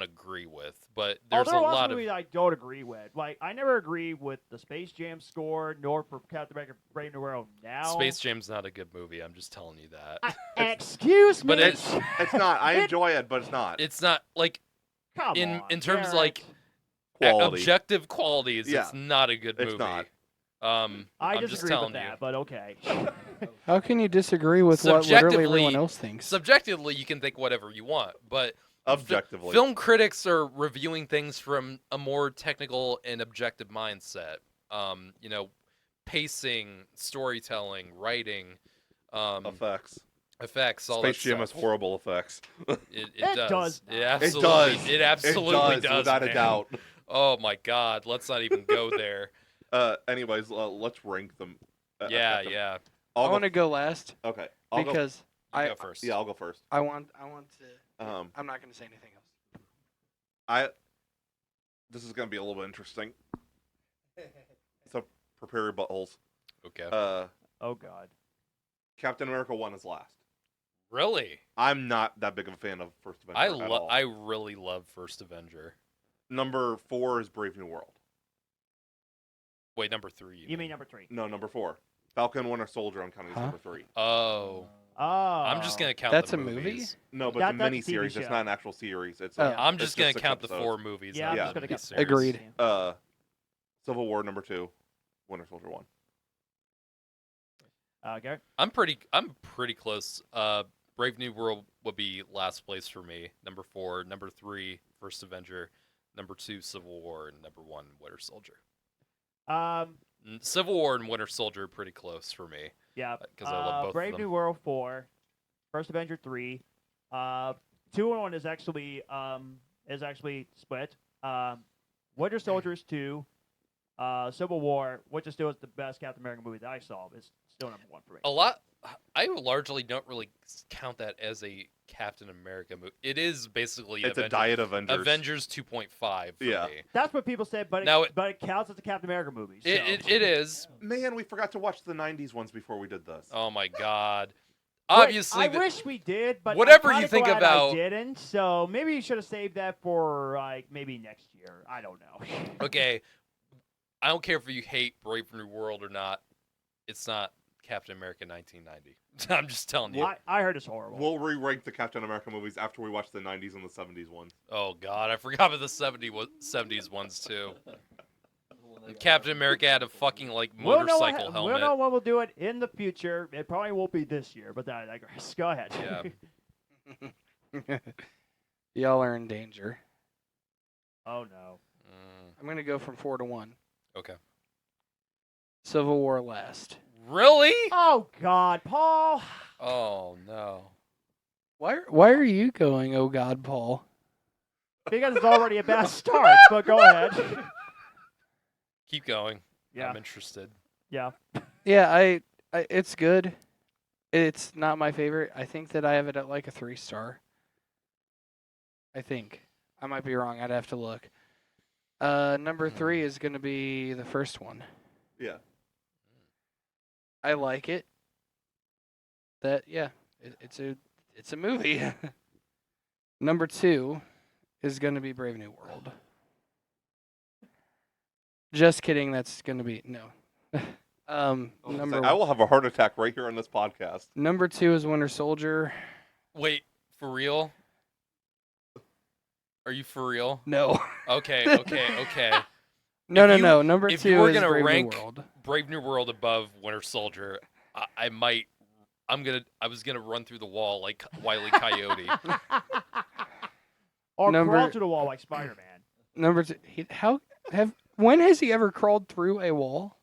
agree with, but there's Although a lot of movies I don't agree with. Like I never agree with the Space Jam score, nor for Captain America: Brave New World. Now, Space Jam's not a good movie. I'm just telling you that. Excuse me. But it's not. I enjoy it, but it's not. It's not like Come in on, terms of Garrett. like Quality. objective qualities. Yeah. It's not a good movie. It's not. I'm I just disagree telling with that, you. but okay. How can you disagree with what literally everyone else thinks? Subjectively, you can think whatever you want, but Objectively, film critics are reviewing things from a more technical and objective mindset. Pacing, storytelling, writing, effects, all Space that Jam stuff. has horrible effects. It does. It It absolutely does, does, without man. a doubt. Oh my God! Let's not even go there. Anyways, let's rank them. Yeah. I want to go last Okay. because You go first. Yeah, I'll go first. I want to. I'm not going to say anything else. This is gonna be a little bit interesting. So prepare your buttholes. Okay. Oh God. Captain America 1 is last. Really? I'm not that big of a fan of First Avenger at all. I really love First Avenger. Number 4 is Brave New World. Wait, number 3. You mean number 3? No, number 4. Falcon Winter Soldier. I'm counting as number 3. Oh. Oh. I'm just gonna count. That's the a movie? movies. No, but That's it's a a mini TV series. show. It's not an actual series. It's. Oh. I'm just gonna 6 count the episodes. 4 movies. Yeah, not I'm the just gonna movie count. series. Agreed. Civil War number 2, Winter Soldier 1. Garrett. I'm pretty close. Brave New World would be last place for me. Number 4, number 3, First Avenger, number 2, Civil War, and number 1, Winter Soldier. Civil War and Winter Soldier are pretty close for me. Yeah. Because I love both Brave of them. New World 4, First Avenger 3, 2 and 1 is actually split. Winter Soldiers 2, Civil War, which is still the best Captain America movie that I saw, is still number 1 for me. I largely don't really count that as a Captain America movie. It is basically It's a Diet Avengers. Avengers 2.5 for Yeah. me. That's what people said, but it counts as a Captain America movie. So. It is. Man, we forgot to watch the 90s ones before we did this. Oh my God. Wait, Obviously, I wish we did, but whatever I'm you kinda think glad about- I didn't. So maybe you should have saved that for maybe next year. I don't know. okay, I don't care if you hate Brave New World or not. It's not Captain America 1990. I'm just telling you. I heard it's horrible. We'll re-rank the Captain America movies after we watch the 90s and the 70s ones. Oh God, I forgot about the 70s ones too. Captain America had a fucking motorcycle helmet. We'll know when we'll do it in the future. It probably won't be this year, but I digress. Go ahead. Yeah. Y'all are in danger. Oh no. I'm going to go from 4 to 1. Okay. Civil War last. Really? Oh God, Paul. Oh no. Why are you going, oh God, Paul? because it's already a bad start. But go ahead. Keep going. Yeah. I'm interested. Yeah. Yeah, I it's good. It's not my favorite. I think that I have it at like a 3-star. I think. I might be wrong. I'd have to look. Number 3 is going to be the first one. Yeah. I like it. It's a movie. Number 2 is going to be Brave New World. Just kidding. That's going to be no. I will have a heart attack right here on this podcast. Number 2 is Winter Soldier. Wait, for real? Are you for real? No. Okay. No. If you- Number if 2 you were is gonna Brave rank- New World. Brave New World above Winter Soldier. I was gonna run through the wall like Wile E. Coyote. Or Number- crawl to the wall like Spider-Man. Number 2. When has he ever crawled through a wall?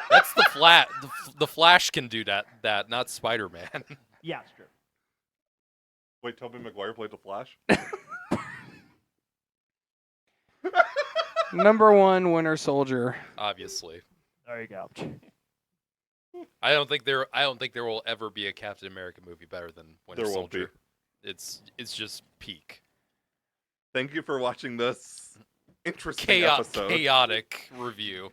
That's the Flash can do that, not Spider-Man. Yeah, it's true. Wait, Tobey Maguire played the Flash? Number 1, Winter Soldier. Obviously. There you go. I don't think there will ever be a Captain America movie better than Winter There won't Soldier. It's just peak. Thank you for watching this interesting episode. Chaotic review.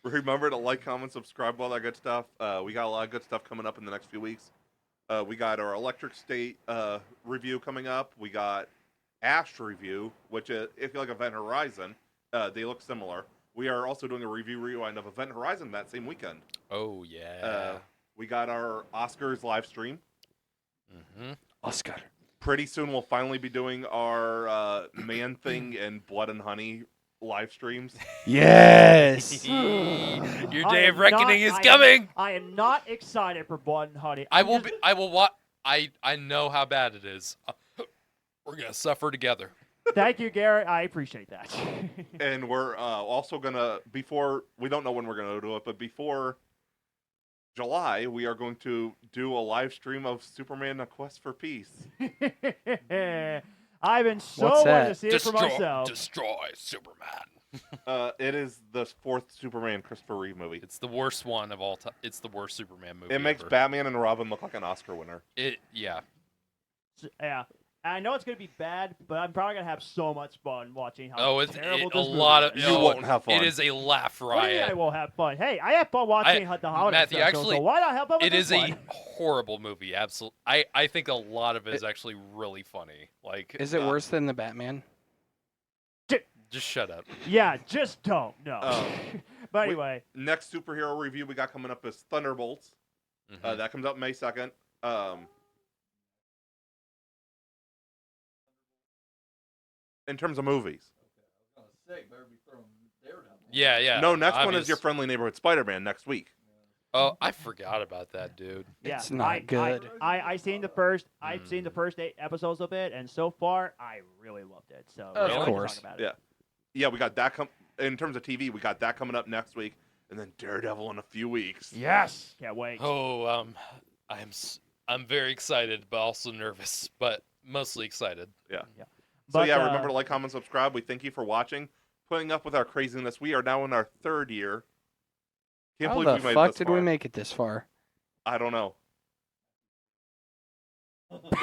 Remember to like, comment, subscribe, all that good stuff. We got a lot of good stuff coming up in the next few weeks. We got our Electric State review coming up. We got Ash review, which if you like Event Horizon, they look similar. We are also doing a review rewind of Event Horizon that same weekend. Oh yeah. We got our Oscars live stream. Mm-hmm. Oscar. Pretty soon we'll finally be doing our Man Thing and Blood and Honey live streams. Yes. Your I day am of reckoning is not- coming. I am not excited for Blood and Honey. I will watch. I know how bad it is. We're gonna suffer together. Thank you, Garrett. I appreciate that. And we're also gonna, before, we don't know when we're gonna do it, but before July, we are going to do a live stream of Superman: A Quest for Peace. I've been so What's wanting to that? see it for myself. Destroy Superman. It is the 4th Superman Christopher Reeve movie. It's the worst one of all time. It's the worst Superman movie. It makes ever. Batman and Robin look like an Oscar winner. Yeah. Yeah. I know it's going to be bad, but I'm probably going to have so much fun watching how Oh, it's terrible a this movie lot of. is. You won't have fun. It is a laugh What do you mean I riot. won't have fun? Hey, I have fun watching the holiday Matthew, special, actually, so why not have fun with It this is one? a horrible movie. Absolutely. I think a lot of it is actually really funny. Like, Is it worse than the Batman? just shut up. Yeah, just don't. No. But anyway. Next superhero review we got coming up is Thunderbolts. Mhm. That comes out May 2nd. In terms of movies. Yeah. No, next one is obvious. Your Friendly Neighborhood Spider-Man next week. Oh, I forgot about that, dude. Yeah, It's not good. I've seen the first. I've Mm. seen the first 8 episodes of it, and so far I really loved it. So Of yeah, we can course. talk about it. Yeah. Yeah, we got that in terms of TV, we got that coming up next week, and then Daredevil in a few weeks. Yes, can't wait. Oh, I'm very excited, but also nervous, but mostly excited. So But, yeah, remember to like, comment, subscribe. We thank you for watching, putting up with our craziness. We are now in our 3rd year. Can't How believe the we made fuck it this did far. we make it this far? I don't know.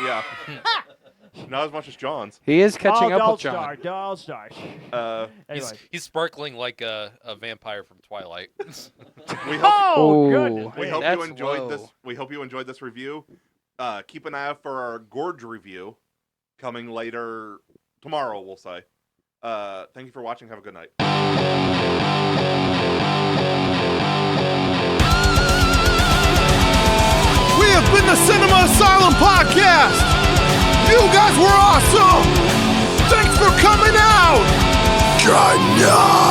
Yeah. Not as much as John's. He is catching up with Star, John. Dull Star. Anyway. He's sparkling like a vampire from Twilight. We hope Oh Ooh. goodness! we me. hope you That's enjoyed this. low. We hope you enjoyed this review. Keep an eye out for our Gorge review coming later tomorrow, we'll say. Thank you for watching. Have a good night. We have been the Cinema Asylum Podcast. You guys were awesome. Thanks for coming out. Good night.